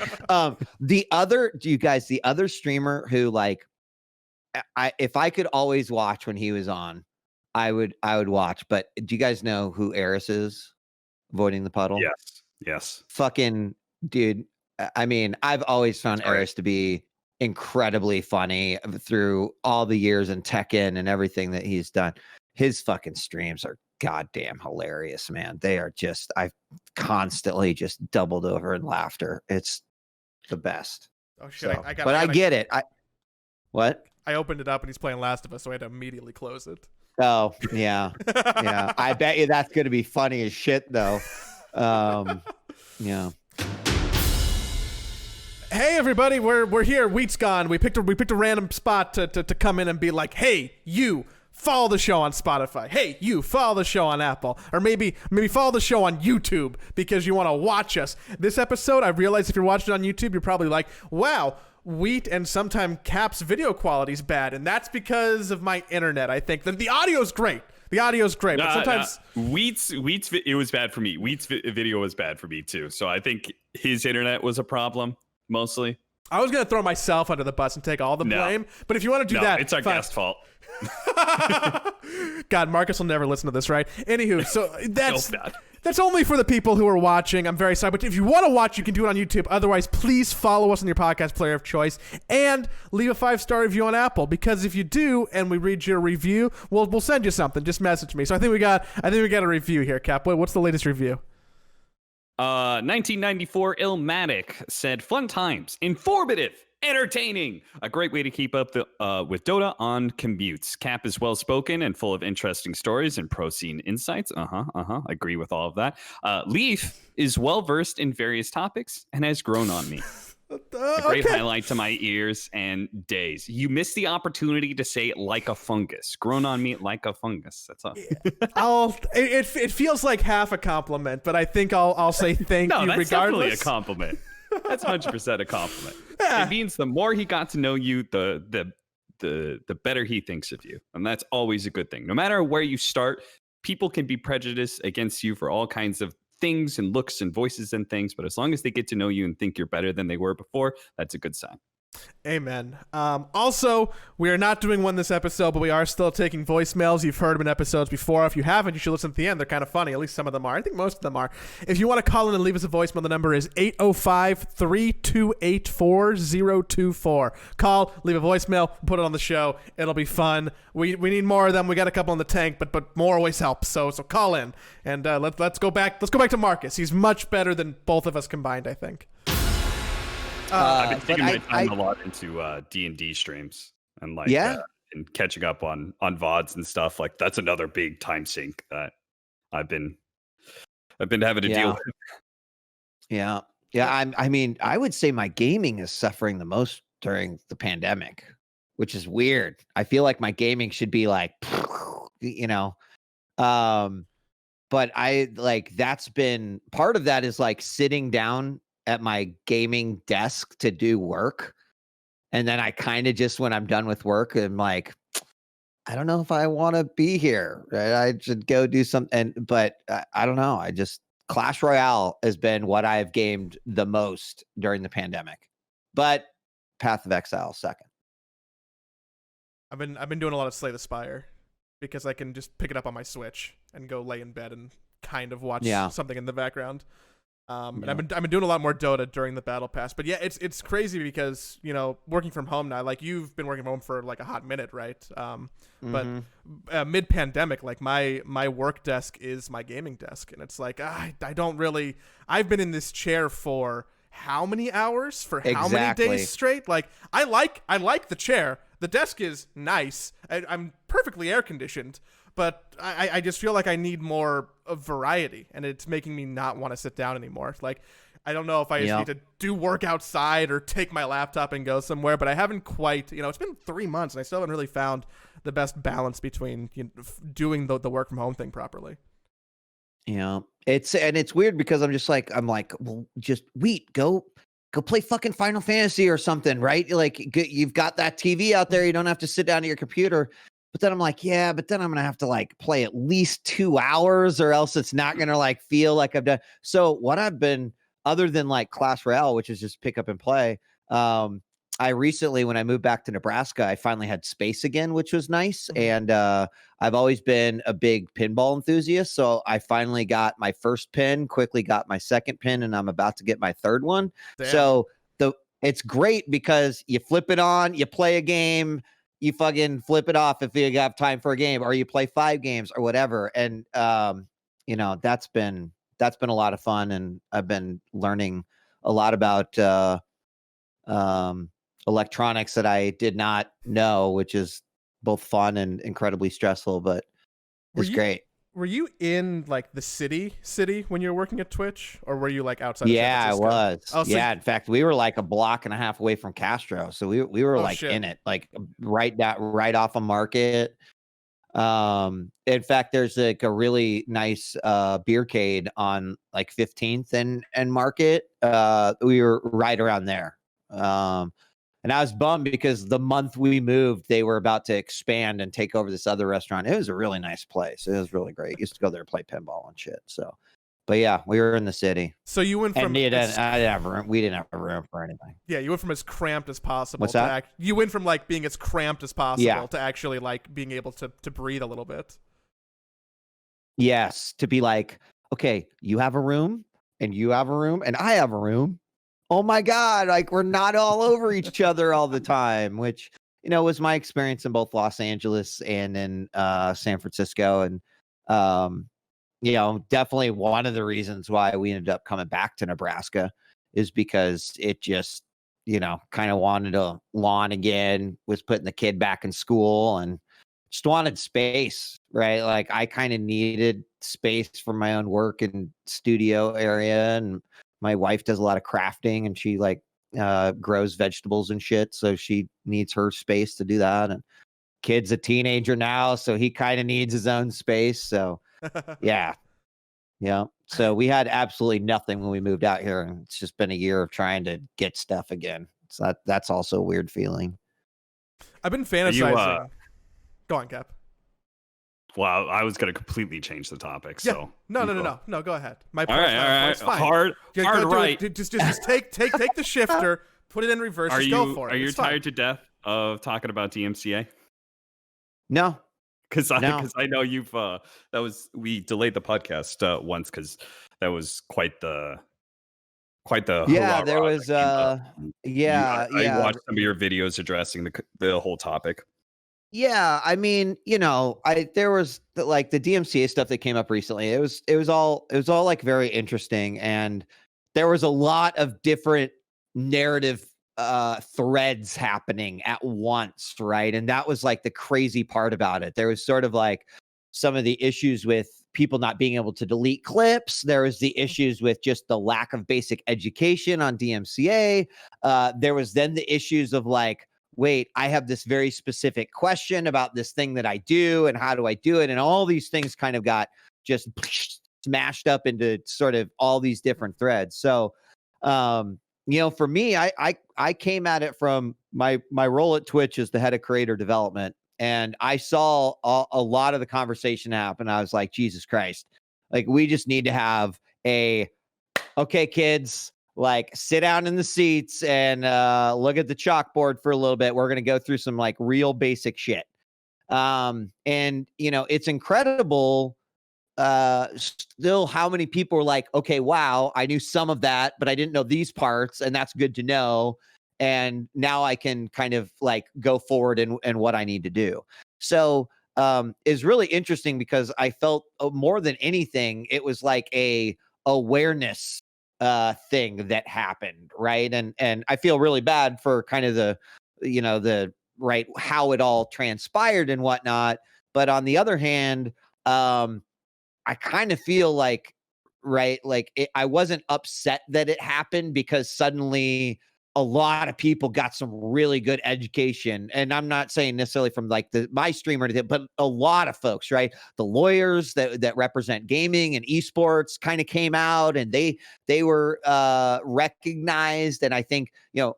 The other streamer who like, if I could always watch when he was on, I would watch. But do you guys know who Eris is? Avoiding the puddle. Yes. Fucking dude. I mean, I've always found Eris to be incredibly funny through all the years in Tekken and everything that he's done. His fucking streams are goddamn hilarious, man. They are just, I've constantly just doubled over in laughter. It's the best. Oh shit! So, I get it. What? I opened it up and he's playing Last of Us, so I had to immediately close it. Oh yeah, yeah. I bet you that's gonna be funny as shit, though. Yeah. Hey everybody, we're here. Wheat's gone. We picked a random spot to come in and be like, hey, you follow the show on Spotify. Hey, you follow the show on Apple, or maybe follow the show on YouTube because you want to watch us. This episode, I realize if you're watching it on YouTube, you're probably like, wow, Wheat and sometimes Cap's video quality's bad, and that's because of my internet. I think the audio's great. The audio's great, but sometimes Wheat's it was bad for me. Wheat's video was bad for me too. So I think his internet was a problem mostly. I was gonna throw myself under the bus and take all the blame, but if you want to do that, it's our guest fault. God, Marcus will never listen to this, right? Anywho, so that's only for the people who are watching. I'm very sorry, but if you want to watch, you can do it on YouTube. Otherwise, please follow us on your podcast player of choice and leave a 5-star review on Apple, because if you do and we read your review, we'll send you something. Just message me. So I think we got a review here, Cap. What's the latest review? 1994 Illmatic said, fun times, informative, entertaining, a great way to keep up with Dota on commutes. Cap is well spoken and full of interesting stories and pro scene insights. Agree with all of that. Leaf is well versed in various topics and has grown on me. A great highlight to my ears and days. You missed the opportunity to say it like a fungus. Grown on me like a fungus. That's all. It feels like half a compliment, but I think I'll say thank you that's regardless. Definitely a compliment. That's 100% a compliment. Yeah. It means the more he got to know you, the better he thinks of you. And that's always a good thing. No matter where you start, people can be prejudiced against you for all kinds of things and looks and voices and things. But as long as they get to know you and think you're better than they were before, that's a good sign. Amen. Also, we are not doing one this episode, but we are still taking voicemails. You've heard them in episodes before. If you haven't, you should listen to the end. They're kind of funny. At least some of them are. I think most of them are. If you want to call in and leave us a voicemail, the number is 805-328-4024. Call, leave a voicemail, put it on the show. It'll be fun. We need more of them. We got a couple in the tank, but more always helps. So call in and let's go back. Let's go back to Marcus. He's much better than both of us combined, I think. I've been taking my time a lot into D&D streams and and catching up on VODs and stuff. Like that's another big time sink that I've been having to deal with. Yeah. I mean, I would say my gaming is suffering the most during the pandemic, which is weird. I feel like my gaming should be like, but I like that's been part of that is like sitting down at my gaming desk to do work. And then I kind of just, when I'm done with work, I'm like, I don't know if I want to be here. Right? I should go do something. But I don't know. Clash Royale has been what I've gamed the most during the pandemic. But Path of Exile second. I've been doing a lot of Slay the Spire because I can just pick it up on my Switch and go lay in bed and kind of watch something in the background. And I've been doing a lot more Dota during the Battle Pass, but yeah, it's crazy because working from home now, like you've been working from home for like a hot minute, right? But mid pandemic, like my work desk is my gaming desk, and it's like I don't really. I've been in this chair for how many hours for how many days straight? Like I like the chair. The desk is nice. I'm perfectly air conditioned. But I just feel like I need more of variety, and it's making me not want to sit down anymore. Like, I don't know if I just need to do work outside or take my laptop and go somewhere, but I haven't quite, it's been 3 months, and I still haven't really found the best balance between doing the work from home thing properly. Yeah, it's weird because I'm like, well, just Wheat, go play fucking Final Fantasy or something, right? Like, you've got that TV out there, you don't have to sit down at your computer. But then I'm like, yeah, but then I'm going to have to like play at least 2 hours or else it's not going to like feel like I've done. So what I've been, other than like Clash Royale, which is just pick up and play. I recently, when I moved back to Nebraska, I finally had space again, which was nice. And I've always been a big pinball enthusiast. So I finally got my first pin, quickly got my second pin, and I'm about to get my third one. Damn. So it's great because you flip it on, you play a game, you fucking flip it off if you have time for a game, or you play 5 games or whatever. And, that's been a lot of fun. And I've been learning a lot about electronics that I did not know, which is both fun and incredibly stressful, but it's great. Were you in like the city when you were working at Twitch, or were you like outside? Yeah, I was. Oh, so in fact, we were like a block and a half away from Castro, so we were in it, like right off a Market. In fact, there's like a really nice beercade on like 15th and Market. We were right around there. And I was bummed because the month we moved, they were about to expand and take over this other restaurant. It was a really nice place. It was really great. Used to go there and play pinball and shit. So, but yeah, we were in the city. So you went from we didn't have room for anything. Yeah, you went from as cramped as possible. What's that? You went from like being as cramped as possible to actually like being able to breathe a little bit. Yes, to be like, okay, you have a room and you have a room and I have a room. Oh my God, like we're not all over each other all the time, which, was my experience in both Los Angeles and in San Francisco. And, definitely one of the reasons why we ended up coming back to Nebraska is because it just, kind of wanted a lawn again, was putting the kid back in school and just wanted space, right? Like I kind of needed space for my own work and studio area, and my wife does a lot of crafting and she like grows vegetables and shit. So she needs her space to do that. And kid's a teenager now, so he kind of needs his own space. So yeah. So we had absolutely nothing when we moved out here. And it's just been a year of trying to get stuff again. So that's also a weird feeling. I've been fantasizing. Go on, Cap. Well, I was going to completely change the topic. Yeah. So no. Go ahead. My all right. It's fine. Hard right. Just take the shifter, put it in reverse. Go for it. Are you tired to death of talking about DMCA? No, because I know you've we delayed the podcast once because that was quite the yeah. There was I watched some of your videos addressing the whole topic. Yeah, I mean, there was the DMCA stuff that came up recently. It was all like very interesting, and there was a lot of different narrative threads happening at once, right? And that was like the crazy part about it. There was sort of like some of the issues with people not being able to delete clips. There was the issues with just the lack of basic education on DMCA. There was then the issues of like, wait, I have this very specific question about this thing that I do, and how do I do it? And all these things kind of got just smashed up into sort of all these different threads. So, for me, I came at it from my role at Twitch as the head of creator development, and I saw a lot of the conversation happen. I was like, Jesus Christ, like we just need to have okay, kids, like sit down in the seats and look at the chalkboard for a little bit. We're going to go through some like real basic shit. And it's incredible still how many people are like, okay, wow, I knew some of that, but I didn't know these parts, and that's good to know. And now I can kind of like go forward and what I need to do. So is really interesting because I felt more than anything, it was like a awareness thing that happened, right? And I feel really bad for kind of the right how it all transpired and whatnot. But on the other hand, I kind of feel like, right, like I wasn't upset that it happened because suddenly a lot of people got some really good education. And I'm not saying necessarily from like my streamer, but a lot of folks, right? The lawyers that represent gaming and esports kind of came out, and they were recognized. And I think,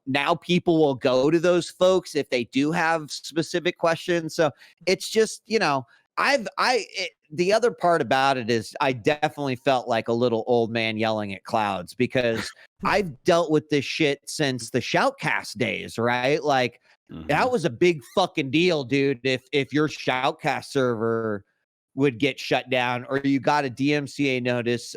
now people will go to those folks if they do have specific questions. So it's just, the other part about it is I definitely felt like a little old man yelling at clouds because I've dealt with this shit since the Shoutcast days, right? Like that was a big fucking deal, dude. If your Shoutcast server would get shut down or you got a DMCA notice,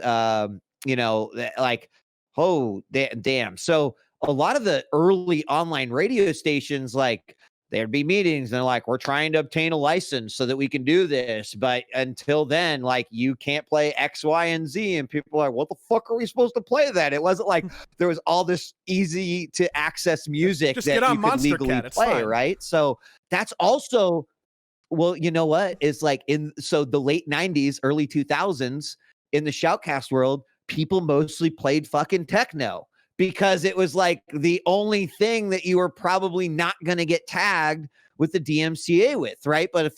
like, oh, damn. So a lot of the early online radio stations, like, there'd be meetings and they're like, we're trying to obtain a license so that we can do this. But until then, like, you can't play X, Y, and Z. And people are like, what the fuck are we supposed to play then? It wasn't like there was all this easy to access music just that get on you could Monster legally Cat, play, fine. right? So that's also, well, you know what? It's like so the late 90s, early 2000s in the Shoutcast world, people mostly played fucking techno, because it was like the only thing that you were probably not going to get tagged with the DMCA with, right? But if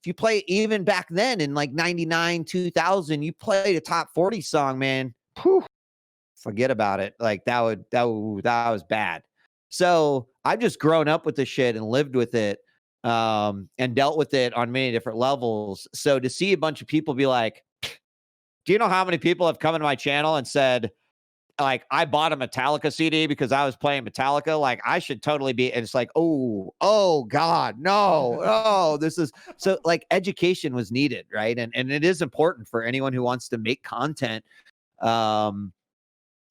you play even back then in like 99, 2000, you played a top 40 song, man, whew, forget about it. Like that was bad. So I've just grown up with this shit and lived with it and dealt with it on many different levels. So to see a bunch of people be like, do you know how many people have come into my channel and said, like, I bought a Metallica CD because I was playing Metallica. Like, I should totally be. And it's like, oh God, no, this is so like education was needed. Right. And it is important for anyone who wants to make content, whether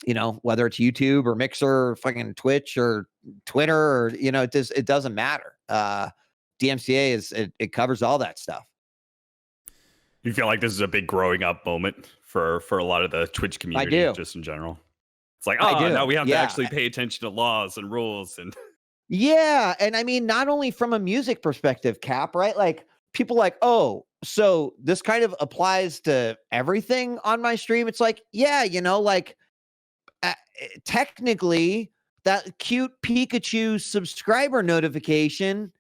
it's YouTube or Mixer or fucking Twitch or Twitter or, it doesn't matter. DMCA it covers all that stuff. You feel like this is a big growing up moment for a lot of the Twitch community, just in general. It's like, now we have to actually pay attention to laws and rules. And yeah. And I mean, not only from a music perspective, Cap, right? Like people like, oh, so this kind of applies to everything on my stream. It's like, yeah, technically that cute Pikachu subscriber notification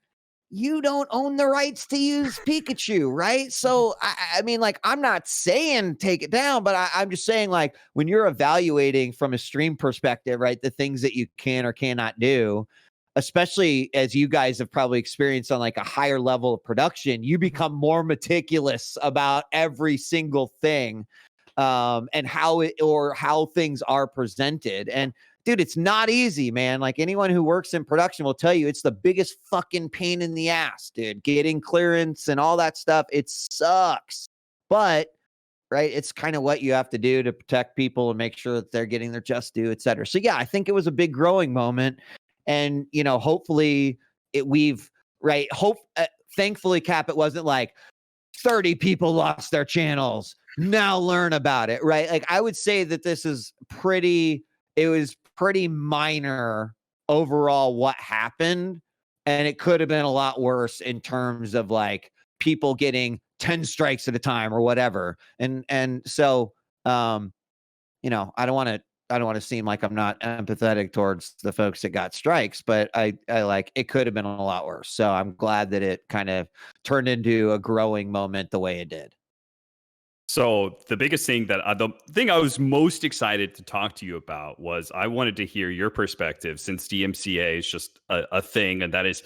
you don't own the rights to use Pikachu, right? So, I mean, like, I'm not saying take it down, but I'm just saying, like, when you're evaluating from a stream perspective, right, the things that you can or cannot do, especially as you guys have probably experienced on like a higher level of production, you become more meticulous about every single thing, and how things are presented. And dude, it's not easy, man. Like anyone who works in production will tell you, it's the biggest fucking pain in the ass, dude. Getting clearance and all that stuff, it sucks. But right, it's kind of what you have to do to protect people and make sure that they're getting their just due, et cetera. So yeah, I think it was a big growing moment, and hopefully thankfully, Cap, it wasn't like 30 people lost their channels. Now learn about it, right? Like I would say that it was pretty minor overall what happened, and it could have been a lot worse in terms of like people getting 10 strikes at a time or whatever. And so I don't want to seem like I'm not empathetic towards the folks that got strikes, but I like it could have been a lot worse. So I'm glad that it kind of turned into a growing moment the way it did. So the biggest thing the thing I was most excited to talk to you about was I wanted to hear your perspective, since DMCA is just a thing, and that is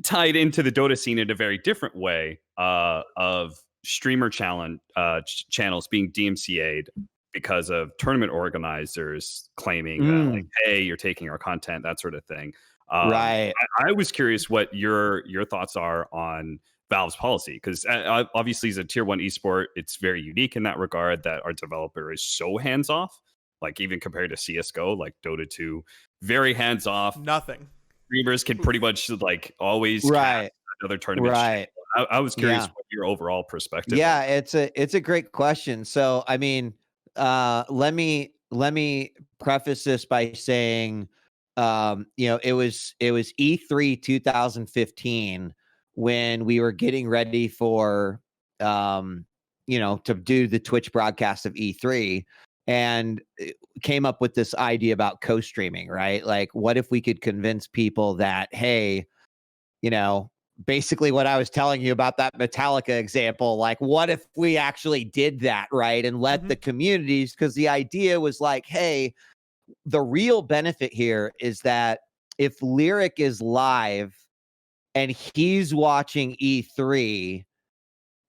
tied into the Dota scene in a very different way, of streamer channels being DMCA'd because of tournament organizers claiming that, like, hey, you're taking our content, that sort of thing. Right. I was curious what your thoughts are on Valve's policy, because obviously as a tier 1 esport, it's very unique in that regard that our developer is so hands off. Like even compared to CSGO, like Dota 2, very hands off. Nothing. Streamers can pretty much like always right another tournament. Right. I was curious what your overall perspective. Yeah, it's a great question. So I mean, let me preface this by saying, it was E3 2015 when we were getting ready for to do the Twitch broadcast of E3, and came up with this idea about co-streaming, right? Like, what if we could convince people that, hey, basically what I was telling you about that Metallica example, like what if we actually did that, right? And let the communities, because the idea was like, hey, the real benefit here is that if Lyric is live and he's watching E3,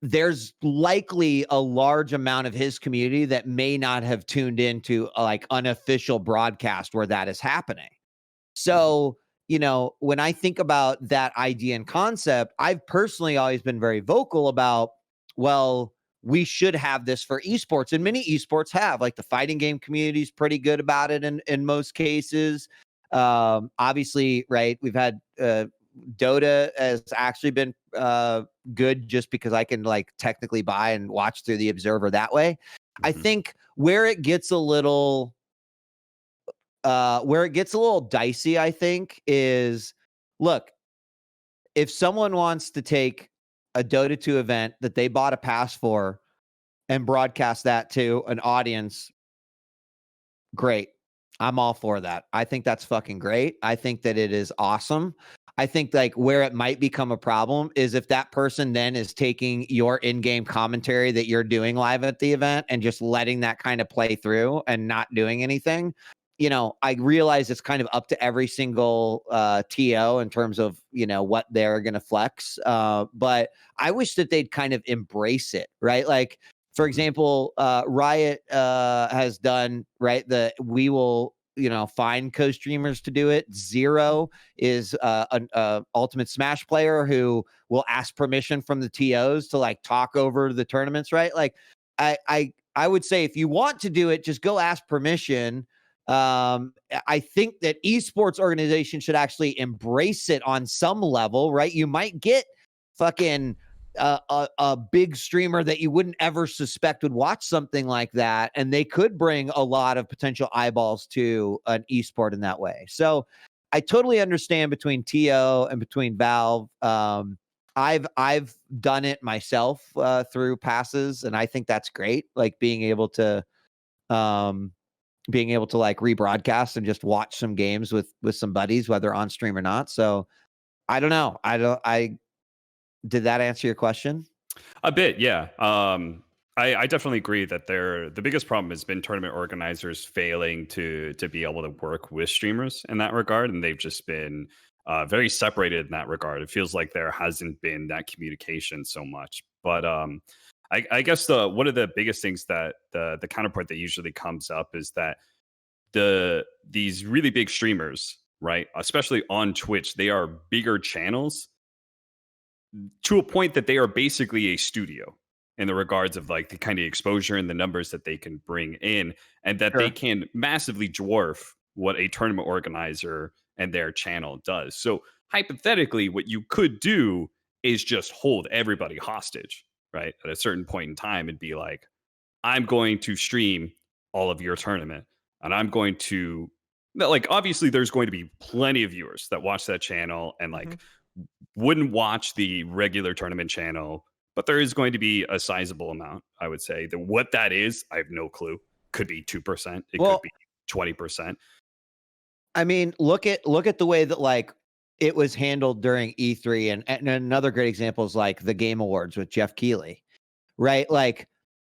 there's likely a large amount of his community that may not have tuned into a, like, unofficial broadcast where that is happening. So, when I think about that idea and concept, I've personally always been very vocal about, well, we should have this for esports, and many esports have. Like the fighting game community is pretty good about it in most cases. Obviously, right, we've had Dota has actually been good just because I can like technically buy and watch through the Observer that way. I think where it gets a little dicey, I think, is, look, if someone wants to take a Dota 2 event that they bought a pass for and broadcast that to an audience, great. I'm all for that. I think that's fucking great. I think that it is awesome. I think like where it might become a problem is if that person then is taking your in-game commentary that you're doing live at the event and just letting that kind of play through and not doing anything. I realize it's kind of up to every single TO in terms of, what they're going to flex. But I wish that they'd kind of embrace it, right? Like, for example, Riot has done, right, we will, find co-streamers to do it. Zero is an Ultimate Smash player who will ask permission from the TOs to like talk over the tournaments, right? Like, I would say if you want to do it, just go ask permission. I think that esports organizations should actually embrace it on some level, right? You might get fucking a big streamer that you wouldn't ever suspect would watch something like that, and they could bring a lot of potential eyeballs to an esport in that way. So I totally understand between TO and between Valve. I've done it myself through passes, and I think that's great. Like being able to like rebroadcast and just watch some games with some buddies, whether on stream or not. So I don't know. I did that answer your question? A bit, yeah. I definitely agree that the biggest problem has been tournament organizers failing to be able to work with streamers in that regard, and they've just been very separated in that regard. It feels like there hasn't been that communication so much. But I guess one of the biggest things that the counterpart that usually comes up is that these really big streamers, right, especially on Twitch, they are bigger channels to a point that they are basically a studio in the regards of like the kind of exposure and the numbers that they can bring in, and that they can massively dwarf what a tournament organizer and their channel does. So hypothetically, what you could do is just hold everybody hostage, right? At a certain point in time and be like, I'm going to stream all of your tournament, and I'm going to, like, obviously there's going to be plenty of viewers that watch that channel and like wouldn't watch the regular tournament channel, but there is going to be a sizable amount. I would say that what that is, I have no clue. Could be 2%. It could be 20%. I mean, look at the way that like it was handled during E3, and another great example is like the Game Awards with Jeff Keighley, right? Like,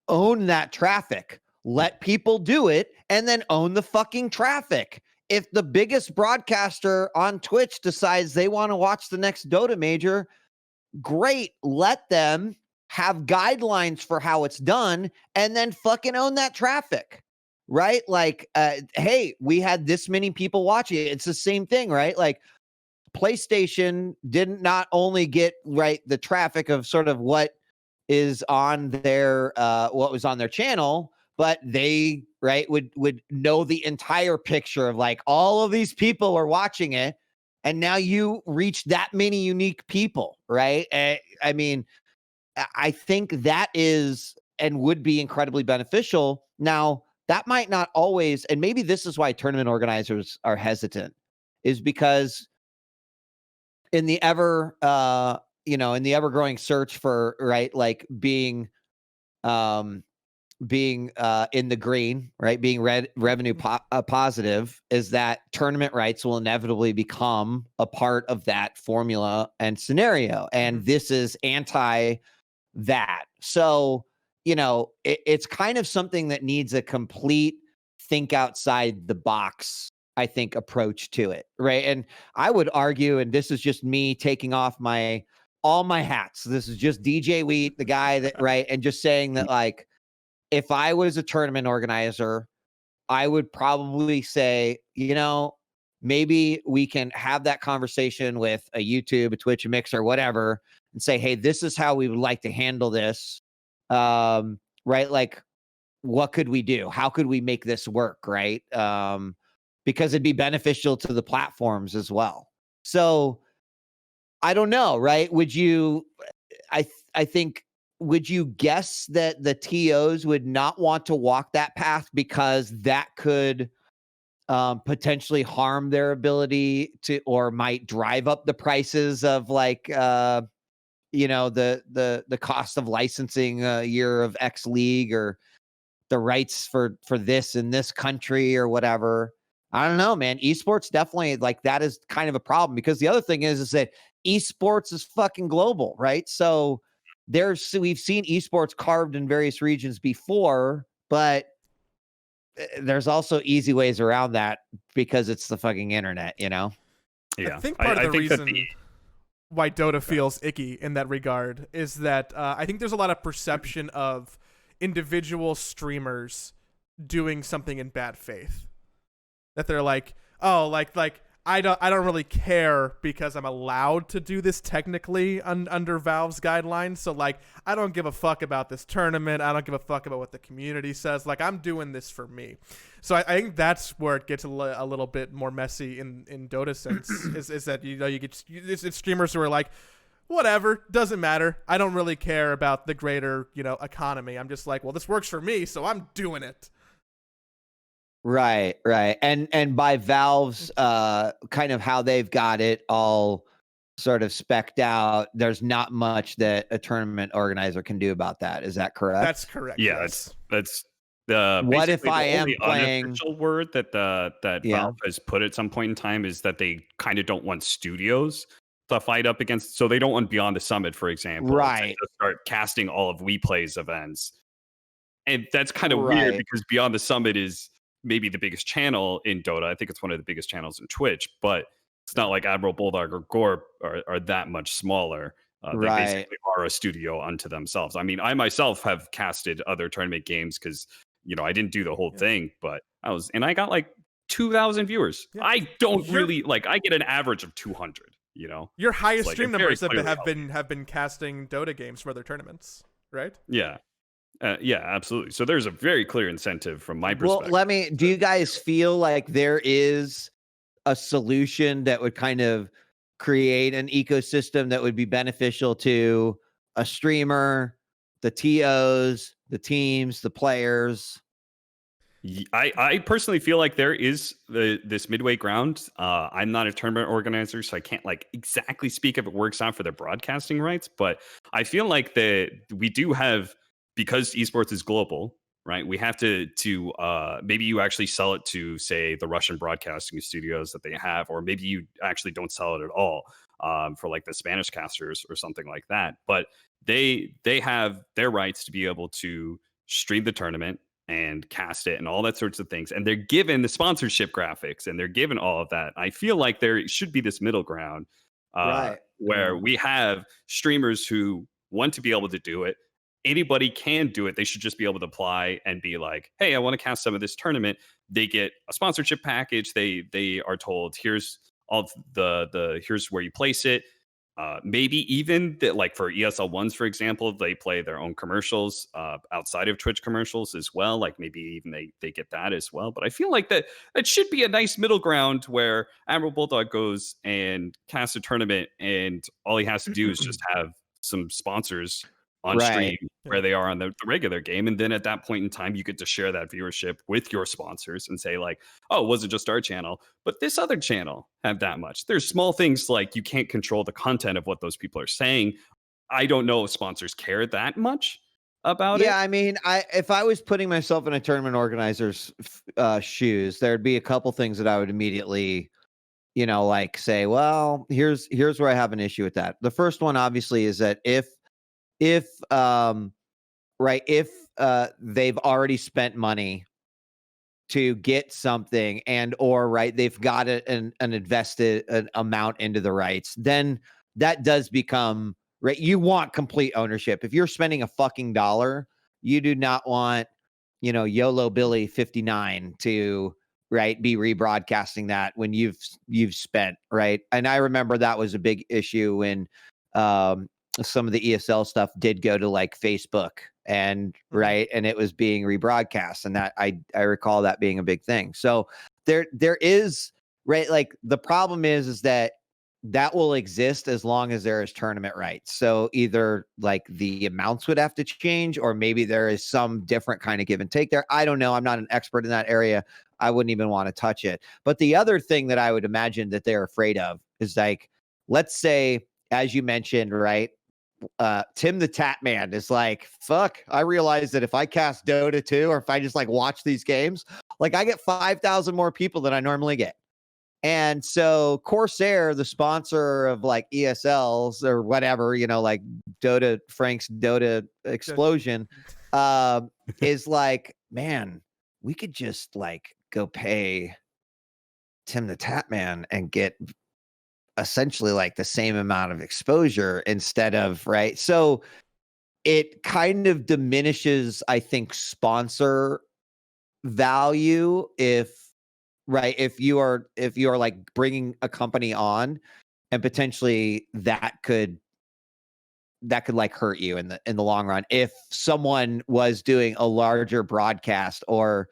own that traffic, let people do it, and then own the fucking traffic. If the biggest broadcaster on Twitch decides they want to watch the next Dota major, great, let them have guidelines for how it's done and then fucking own that traffic, right? Like, hey, we had this many people watching it. It's the same thing, right? Like, PlayStation didn't not only get right the traffic of sort of what is on their what was on their channel, but they would know the entire picture of like all of these people are watching it, and now you reach that many unique people, right? I mean, I think that is and would be incredibly beneficial. Now, that might not always, and maybe this is why tournament organizers are hesitant, is because in the ever in the ever growing search for like being in the green, right? Being revenue positive, is that tournament rights will inevitably become a part of that formula and scenario. And this is anti that. So, it's kind of something that needs a complete think outside the box, I think, approach to it. Right. And I would argue, and this is just me taking off all my hats. This is just djWHEAT, the guy that, right. And just saying that, like, if I was a tournament organizer, I would probably say, maybe we can have that conversation with a YouTube, a Twitch, a Mixer, whatever, and say, hey, this is how we would like to handle this. Right? Like, what could we do? How could we make this work? Right? Because it'd be beneficial to the platforms as well. So I don't know, right? Would you, I think, would you guess that the TOs would not want to walk that path because that could potentially harm their ability to, or might drive up the prices of like, the cost of licensing a year of X league, or the rights for this in this country or whatever? I don't know, man. Esports definitely, like, that is kind of a problem, because the other thing is that esports is fucking global, right? So we've seen esports carved in various regions before, but there's also easy ways around that because it's the fucking internet, Yeah. I think part of the reason why Dota feels icky in that regard is that I think there's a lot of perception of individual streamers doing something in bad faith. That they're like, oh, like I don't really care because I'm allowed to do this technically under Valve's guidelines. So like, I don't give a fuck about this tournament. I don't give a fuck about what the community says. Like, I'm doing this for me. So I think that's where it gets a little bit more messy in Dota sense. is that you get it's streamers who are like, whatever, doesn't matter. I don't really care about the greater economy. I'm just like, well, this works for me, so I'm doing it. Right. And by Valve's kind of how they've got it all sort of specced out, there's not much that a tournament organizer can do about that. Is that correct? That's correct. Yeah, yes. that's what if I am playing? Unofficial word that Valve has put at some point in time is that they kind of don't want studios to fight up against. So they don't want Beyond the Summit, for example, to just start casting all of WePlay's events. And that's kind of weird because Beyond the Summit is maybe the biggest channel in Dota. I think it's one of the biggest channels in Twitch, but it's not like Admiral Bulldog or Gorp are that much smaller. They basically are a studio unto themselves. I mean, I myself have casted other tournament games because, you know, I didn't do the whole thing, but I got like 2,000 viewers. Yeah. I don't really I get an average of 200, you know. Your highest stream numbers have been casting Dota games for other tournaments, right? Yeah. Yeah, absolutely. So there's a very clear incentive from my perspective. Well, do you guys feel like there is a solution that would kind of create an ecosystem that would be beneficial to a streamer, the TOs, the teams, the players? I personally feel like there is this midway ground. I'm not a tournament organizer, so I can't exactly speak if it works out for the broadcasting rights, but I feel like that we do have, because esports is global, right? We have to maybe you actually sell it to, say, the Russian broadcasting studios that they have, or maybe you actually don't sell it at all for like the Spanish casters or something like that. But they have their rights to be able to stream the tournament and cast it and all that sorts of things. And they're given the sponsorship graphics and they're given all of that. I feel like there should be this middle ground where we have streamers who want to be able to do it. Anybody can do it. They should just be able to apply and be like, hey, I want to cast some of this tournament. They get a sponsorship package. They are told, here's all here's where you place it. Maybe even that, like for ESL ones, for example, they play their own commercials outside of Twitch commercials as well. Like maybe even they get that as well. But I feel like that should be a nice middle ground where Admiral Bulldog goes and casts a tournament and all he has to do is just have some sponsors on stream where they are on the regular game. And then at that point in time, you get to share that viewership with your sponsors and say like, oh, it wasn't just our channel, but this other channel had that much. There's small things like you can't control the content of what those people are saying. I don't know if sponsors care that much about it. Yeah, I mean, if I was putting myself in a tournament organizer's shoes, there'd be a couple things that I would immediately, you know, like say, well, here's where I have an issue with that. The first one obviously is that if they've already spent money to get something and or they've got an invested an amount into the rights, then that does become you want complete ownership. If you're spending a fucking dollar, you do not want, you know, YOLO Billy 59 to be rebroadcasting that when you've spent, right? And I remember that was a big issue when some of the ESL stuff did go to like Facebook and and it was being rebroadcast, and that I recall that being a big thing. So there is like the problem is that will exist as long as there is tournament rights. So either like the amounts would have to change, or maybe there is some different kind of give and take there. I don't know. I'm not an expert in that area. I wouldn't even want to touch it. But the other thing that I would imagine that they're afraid of is like, let's say, as you mentioned, Tim the Tap Man is like, fuck, I realize that if I cast Dota 2 or if I just like watch these games, like I get 5,000 more people than I normally get. And so Corsair, the sponsor of like ESLs or whatever, you know, like Frank's Dota Explosion, is like, man, we could just like go pay Tim the Tap Man and get essentially like the same amount of exposure instead of so it kind of diminishes, I think, sponsor value if you are like bringing a company on, and potentially that could like hurt you in the long run if someone was doing a larger broadcast or,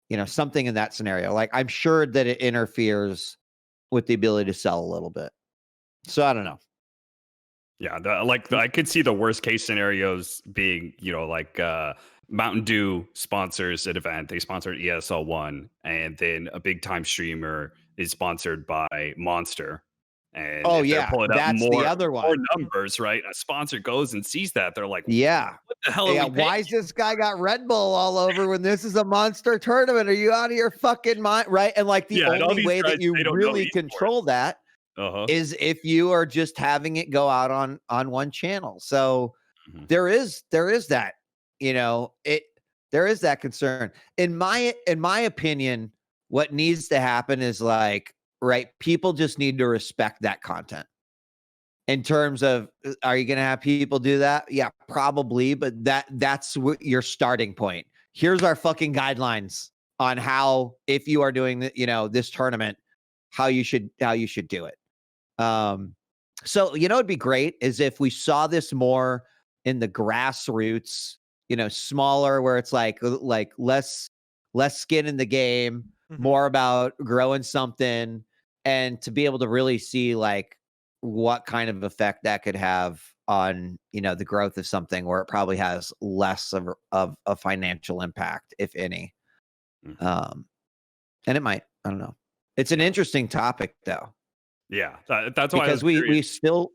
you know, something in that scenario. Like I'm sure that it interferes with the ability to sell a little bit. So I don't know. Yeah, I could see the worst case scenarios being, you know, like Mountain Dew sponsors an event. They sponsored ESL 1, and then a big time streamer is sponsored by Monster. And that's the other one. More numbers, right? A sponsor goes and sees that. They're like, yeah, what the hell are we why is this guy got Red Bull all over when this is a Monster tournament? Are you out of your fucking mind? Right. And like the only way that you really control that is if you are just having it go out on one channel. So there is that, there is that concern. In my opinion, what needs to happen is like, right, people just need to respect that content. In terms of, are you going to have people do that? Yeah, probably, but that's your starting point. Here's our fucking guidelines on how, if you are doing this tournament, how you should do it. So it'd be great is if we saw this more in the grassroots, smaller, where it's like less skin in the game, more about growing something, and to be able to really see like what kind of effect that could have on the growth of something where it probably has less of a financial impact, if any. And it might, I don't know. It's an interesting topic though. Yeah, that's why, because we still,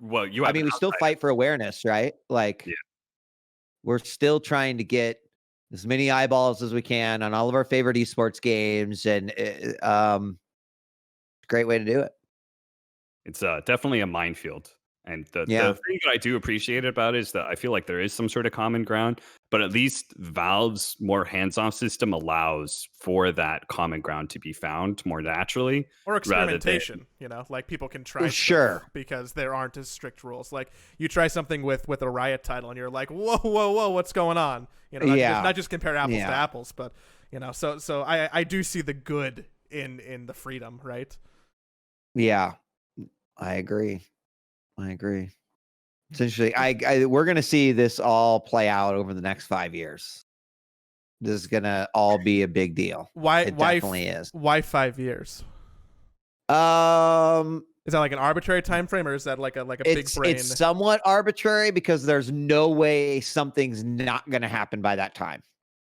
we still fight for awareness, right? Like, we're still trying to get as many eyeballs as we can on all of our favorite esports games, and great way to do it. It's definitely a minefield. And the thing that I do appreciate about it is that I feel like there is some sort of common ground, but at least Valve's more hands-off system allows for that common ground to be found more naturally. Or experimentation, like people can try stuff because there aren't as strict rules. Like you try something with a Riot title and you're like, whoa, what's going on? Not just compare apples to apples, but so I do see the good in the freedom, right? Yeah, I agree. Essentially, we're going to see this all play out over the next 5 years. This is going to all be a big deal. It definitely is. Why 5 years? Is that like an arbitrary time frame, or is that like a big brain? It's somewhat arbitrary because there's no way something's not going to happen by that time.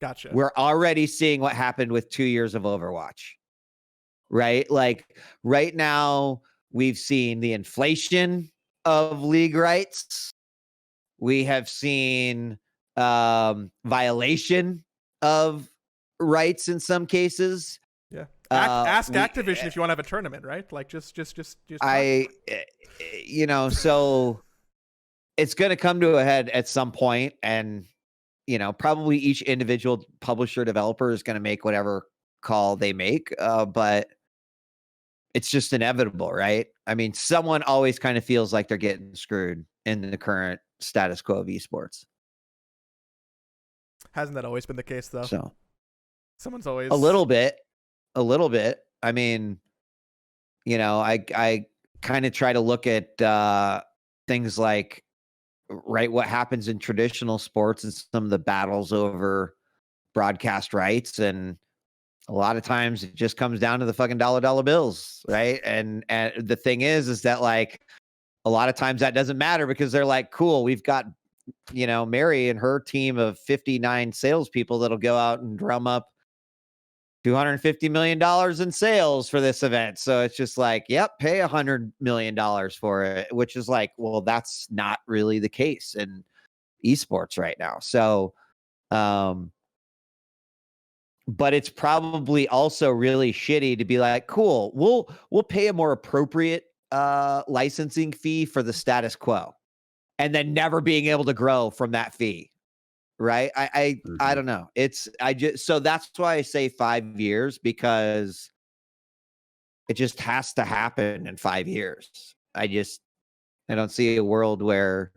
Gotcha. We're already seeing what happened with 2 years of Overwatch, right? Like right now, we've seen the inflation of league rights. We have seen violation of rights in some cases. Yeah. Ask Activision if you want to have a tournament, right? Like just so it's going to come to a head at some point, and probably each individual publisher developer is going to make whatever call they make, but it's just inevitable, right? I mean, someone always kind of feels like they're getting screwed in the current status quo of esports. Hasn't that always been the case, though? So someone's always a little bit. I mean, I kind of try to look at things like, right, what happens in traditional sports and some of the battles over broadcast rights, and a lot of times it just comes down to the fucking dollar bills, right? And the thing is that like a lot of times that doesn't matter because they're like, cool, we've got Mary and her team of 59 salespeople that'll go out and drum up $250 million in sales for this event. So it's just like, yep, pay $100 million for it, which is like, well, that's not really the case in esports right now. So, but it's probably also really shitty to be like, cool, we'll pay a more appropriate licensing fee for the status quo, and then never being able to grow from that fee. Right. I don't know. So that's why I say 5 years, because it just has to happen in 5 years. I don't see a world where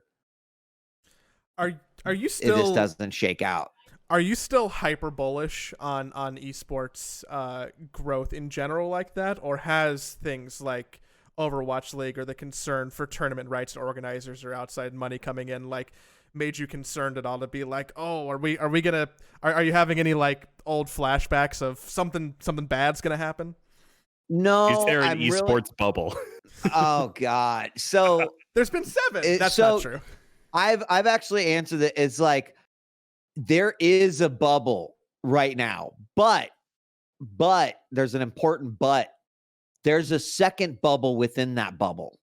are you still this doesn't shake out. Are you still hyper bullish on esports growth in general like that, or has things like Overwatch League or the concern for tournament rights to organizers or outside money coming in like made you concerned at all to be like, oh, are you having any like old flashbacks of something bad's gonna happen? No. Is there an esports bubble? Oh God. So there's been 7. That's not true. I've actually answered it. It's like, there is a bubble right now, but there's an important but. There's a second bubble within that bubble.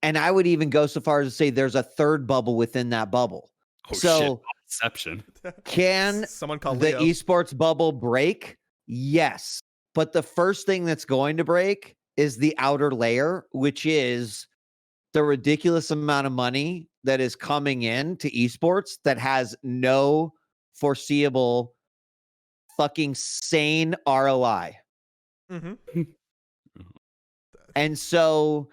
And I would even go so far as to say there's a third bubble within that bubble. Oh, so Inception. Can someone call the Leo. esports bubble break? Yes. But the first thing that's going to break is the outer layer, which is the ridiculous amount of money that is coming in to esports that has no foreseeable fucking sane ROI. Mm-hmm. And so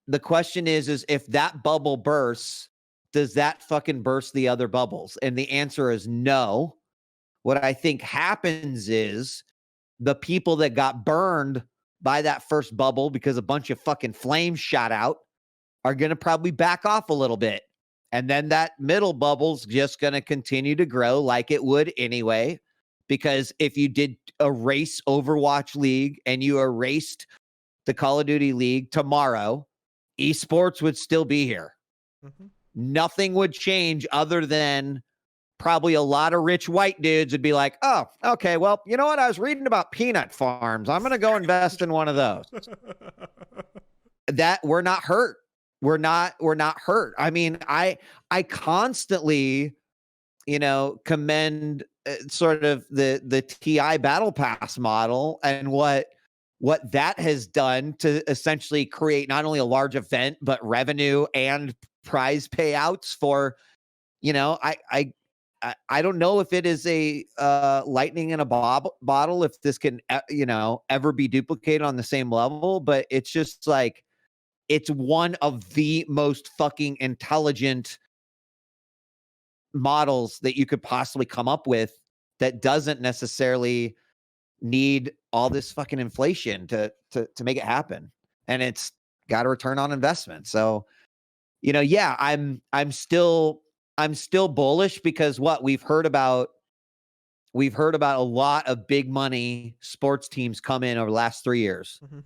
the question is if that bubble bursts, does that fucking burst the other bubbles? And the answer is no. What I think happens is the people that got burned by that first bubble because a bunch of fucking flames shot out are going to probably back off a little bit. And then that middle bubble's just going to continue to grow like it would anyway. Because if you did erase Overwatch League and you erased the Call of Duty League tomorrow, esports would still be here. Mm-hmm. Nothing would change other than probably a lot of rich white dudes would be like, oh, okay, well, you know what? I was reading about peanut farms. I'm going to go invest in one of those. That we're not hurt. We're not hurt. I mean, I constantly, commend sort of the TI Battle Pass model and what that has done to essentially create not only a large event, but revenue and prize payouts for, I don't know if it is a lightning in a bottle, if this can, ever be duplicated on the same level, but it's just like, it's one of the most fucking intelligent models that you could possibly come up with that doesn't necessarily need all this fucking inflation to make it happen. And it's got a return on investment. So, yeah, I'm still bullish because we've heard about a lot of big money sports teams come in over the last 3 years. Mm-hmm.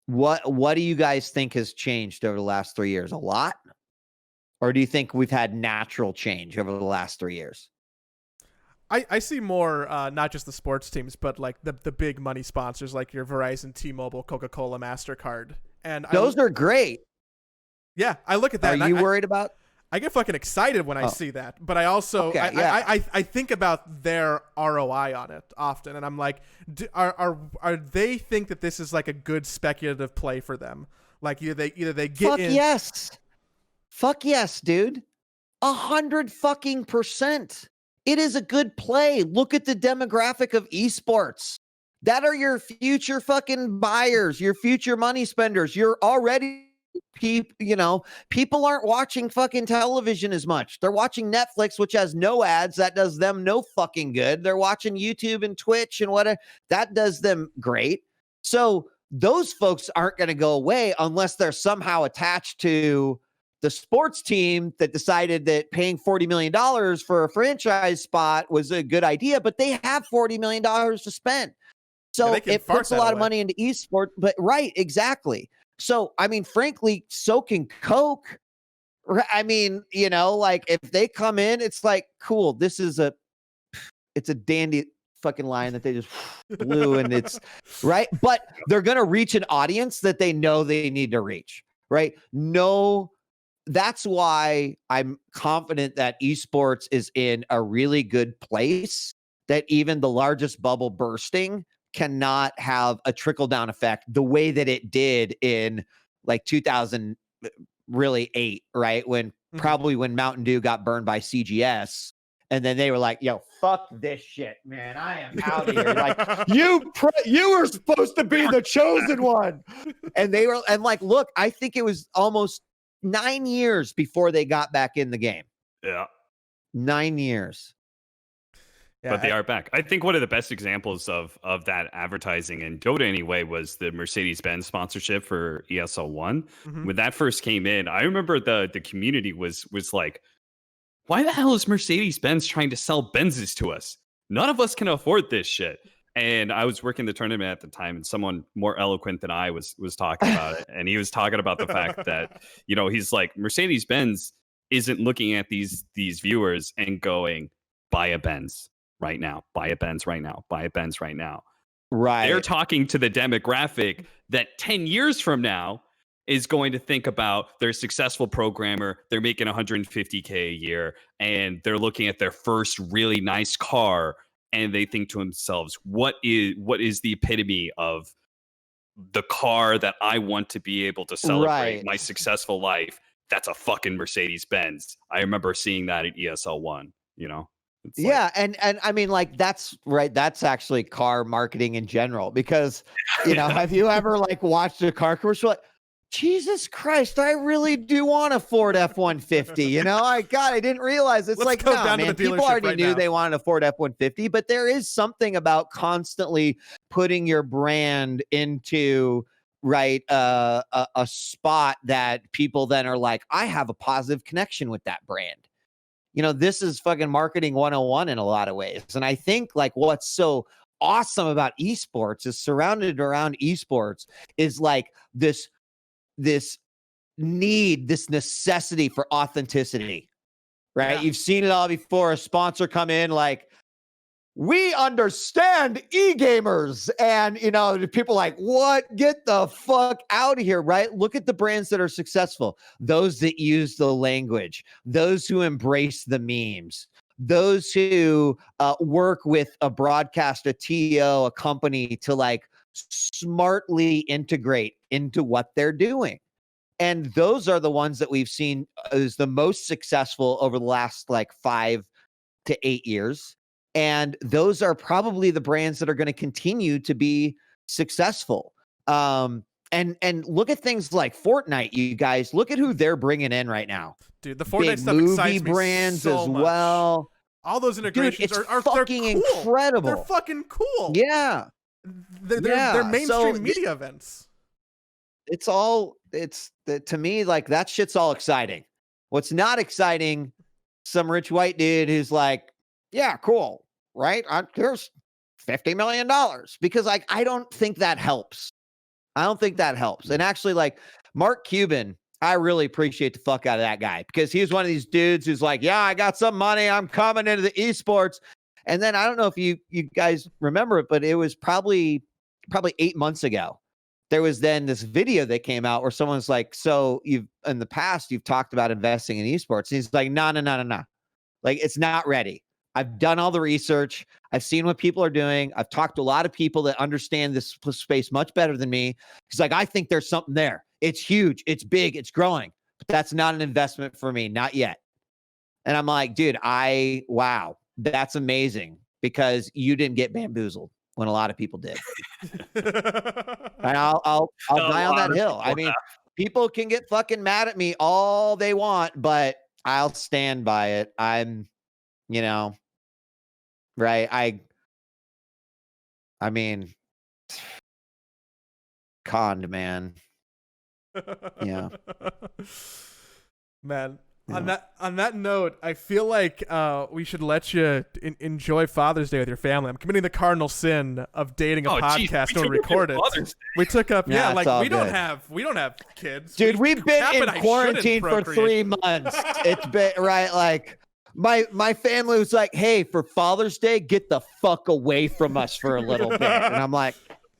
What do you guys think has changed over the last 3 years? A lot? Or do you think we've had natural change over the last 3 years? I see more, not just the sports teams, but like the big money sponsors like your Verizon, T-Mobile, Coca-Cola, MasterCard. And those are great. Yeah, I look at that. Are you worried about? I get fucking excited when I see that, but I also I think about their ROI on it often, and I'm like, are they think that this is like a good speculative play for them? Like either they get Fuck in. Fuck yes, dude. 100% It is a good play. Look at the demographic of esports. That are your future fucking buyers, your future money spenders. You're already people aren't watching fucking television as much. They're watching Netflix, which has no ads. That does them no fucking good. They're watching YouTube and Twitch and whatever. That does them great. So those folks aren't going to go away unless they're somehow attached to the sports team that decided that paying $40 million for a franchise spot was a good idea, but they have $40 million to spend. So it puts a lot of money into esports, but right, exactly. So, I mean, frankly, so can Coke. I mean, like if they come in, it's like, cool, it's a dandy fucking line that they just blew and it's right. But they're going to reach an audience that they know they need to reach, right? No, that's why I'm confident that esports is in a really good place, that even the largest bubble bursting cannot have a trickle down effect the way that it did in like 2008, right? Probably when Mountain Dew got burned by CGS. And then they were like, yo, fuck this shit, man. I am out of here. Like, you were supposed to be the chosen one. And look, I think it was almost 9 years before they got back in the game. Yeah. 9 years. Yeah, but they are back. I think one of the best examples of that advertising in Dota anyway was the Mercedes-Benz sponsorship for ESL 1. Mm-hmm. When that first came in, I remember the community was like, why the hell is Mercedes-Benz trying to sell Benzes to us? None of us can afford this shit. And I was working the tournament at the time, and someone more eloquent than I was talking about it. And he was talking about the fact that, he's like, Mercedes-Benz isn't looking at these viewers and going, buy a Benz right now, buy a Benz right now, buy a Benz right now. Right. They're talking to the demographic that 10 years from now is going to think about their successful programmer. They're making $150K a year, and they're looking at their first really nice car, and they think to themselves, what is the epitome of the car that I want to be able to celebrate my successful life, that's a fucking Mercedes Benz. I remember seeing that at ESL 1, you know? Yeah, and I mean, like, that's right. That's actually car marketing in general, because, you know, have you ever like watched a car commercial? Like, Jesus Christ, I really do want a Ford F-150. You know, I didn't realize it's like, no, man, people already knew they wanted a Ford F-150, but there is something about constantly putting your brand into a spot that people then are like, I have a positive connection with that brand. You know, this is fucking marketing 101 in a lot of ways. And I think like what's so awesome about esports is surrounded around esports is like this need, this necessity for authenticity, right? Yeah. You've seen it all before. A sponsor come in like, we understand e-gamers, and, you know, people like, what? Get the fuck out of here, right? Look at the brands that are successful. Those that use the language, those who embrace the memes, those who work with a broadcast, a TO, a company to like smartly integrate into what they're doing. And those are the ones that we've seen as the most successful over the last like 5 to 8 years. And those are probably the brands that are going to continue to be successful. And look at things like Fortnite, you guys. Look at who they're bringing in right now. Dude, the Fortnite stuff excites me brands so as much. well. All those integrations are fucking incredible. They're fucking cool. Yeah. They're mainstream media events. To me, like, that shit's all exciting. What's not exciting, some rich white dude who's like, yeah, cool, right? Here's $50 million, because like, I don't think that helps. And actually, like, Mark Cuban, I really appreciate the fuck out of that guy, because he's one of these dudes who's like, yeah, I got some money, I'm coming into the esports. And then I don't know if you guys remember it, but it was probably 8 months ago. There was then this video that came out where someone's like, so in the past, you've talked about investing in esports. And he's like, no. Like, it's not ready. I've done all the research. I've seen what people are doing. I've talked to a lot of people that understand this space much better than me. He's like, I think there's something there. It's huge. It's big. It's growing. But that's not an investment for me. Not yet. And I'm like, dude, wow, that's amazing, because you didn't get bamboozled when a lot of people did. And I'll die on that hill. I mean, people can get fucking mad at me all they want, but I'll stand by it. I'm, you know, right. I mean, conned, man. Yeah. Man. Yeah. On that note, I feel like we should let you enjoy Father's Day with your family. I'm committing the cardinal sin of dating a podcast and record it. We took up, we don't have kids. Dude, we've been in quarantine for 3 months. It's been right, like my family was like, "Hey, for Father's Day, get the fuck away from us for a little bit," and I'm like,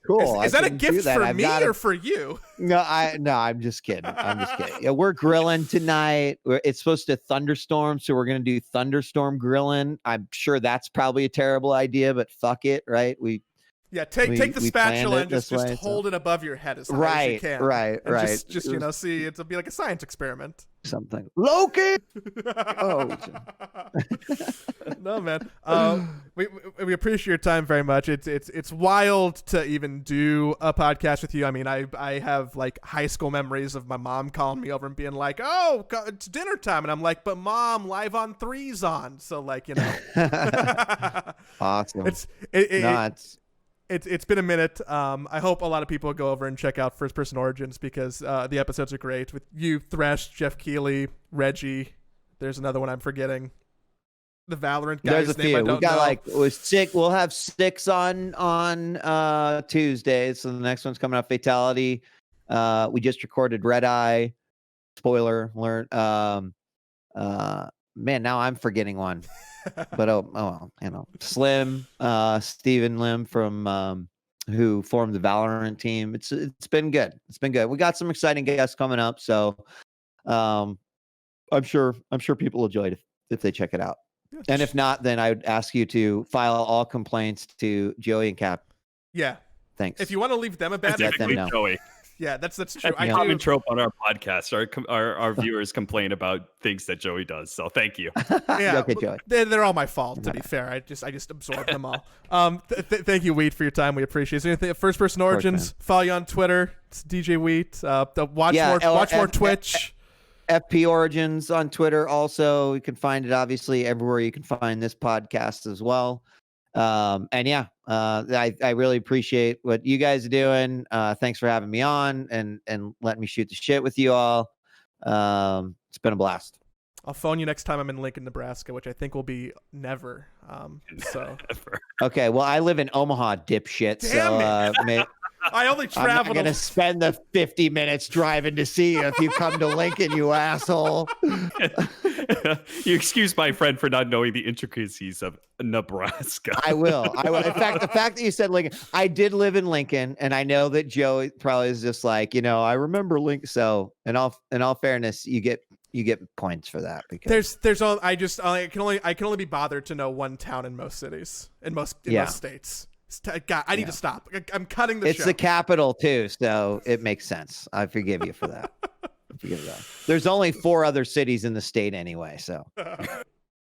cool. Is that a gift for me or for you? No, I'm just kidding. Yeah, we're grilling tonight. It's supposed to thunderstorm, so we're gonna do thunderstorm grilling. I'm sure that's probably a terrible idea, but fuck it, right? Take the spatula and just hold it above your head as high as you can. Right. Just you know, see, it'll be like a science experiment. Something. Loki. Oh. No, man. We appreciate your time very much. It's wild to even do a podcast with you. I mean, I have like high school memories of my mom calling me over and being like, "Oh, it's dinner time," and I'm like, "But mom, Live on 3's on." So like, you know. Awesome. It's been a minute. I hope a lot of people go over and check out First Person Origins, because the episodes are great with you, Thresh, Jeff Keighley, Reggie. There's another one I'm forgetting. The Valorant guy's There's a name few. I don't know. We'll have 6 on Tuesday. So the next one's coming up, Fatality. We just recorded Red Eye. Spoiler alert. Man, now I'm forgetting one. But you know, Slim, Steven Lim from who formed the Valorant team. It's been good. We got some exciting guests coming up, so I'm sure people will enjoy it if they check it out. Yes. And if not, then I would ask you to file all complaints to Joey and Cap. Yeah. Thanks. If you want to leave them a bad review, Joey. Yeah, that's true. I common trope on our podcast. Our viewers complain about things that Joey does. So thank you. Yeah, okay, Joey. They're all my fault. To be fair, I just absorb them all. Thank you, Wheat, for your time. We appreciate it. First Person Origins. Follow you on Twitter. It's djWHEAT. Watch more Twitch. FP Origins on Twitter. Also, you can find it obviously everywhere you can find this podcast as well. And yeah, I really appreciate what you guys are doing. Thanks for having me on and letting me shoot the shit with you all. It's been a blast. I'll phone you next time I'm in Lincoln, Nebraska, which I think will be never. Okay, well, I live in Omaha, dipshit. Damn it. I only traveled. I'm not going to spend the 50 minutes driving to see you if you come to Lincoln, you asshole. You excuse my friend for not knowing the intricacies of Nebraska. I will. In fact, the fact that you said Lincoln, I did live in Lincoln, and I know that Joe probably is just like, I remember Lincoln. So, in all fairness, you get points for that because I can only be bothered to know one town in most cities in most states. God, I need to stop. I'm cutting the show. It's the capital too, so it makes sense. I forgive you for that. There's only 4 other cities in the state anyway, so.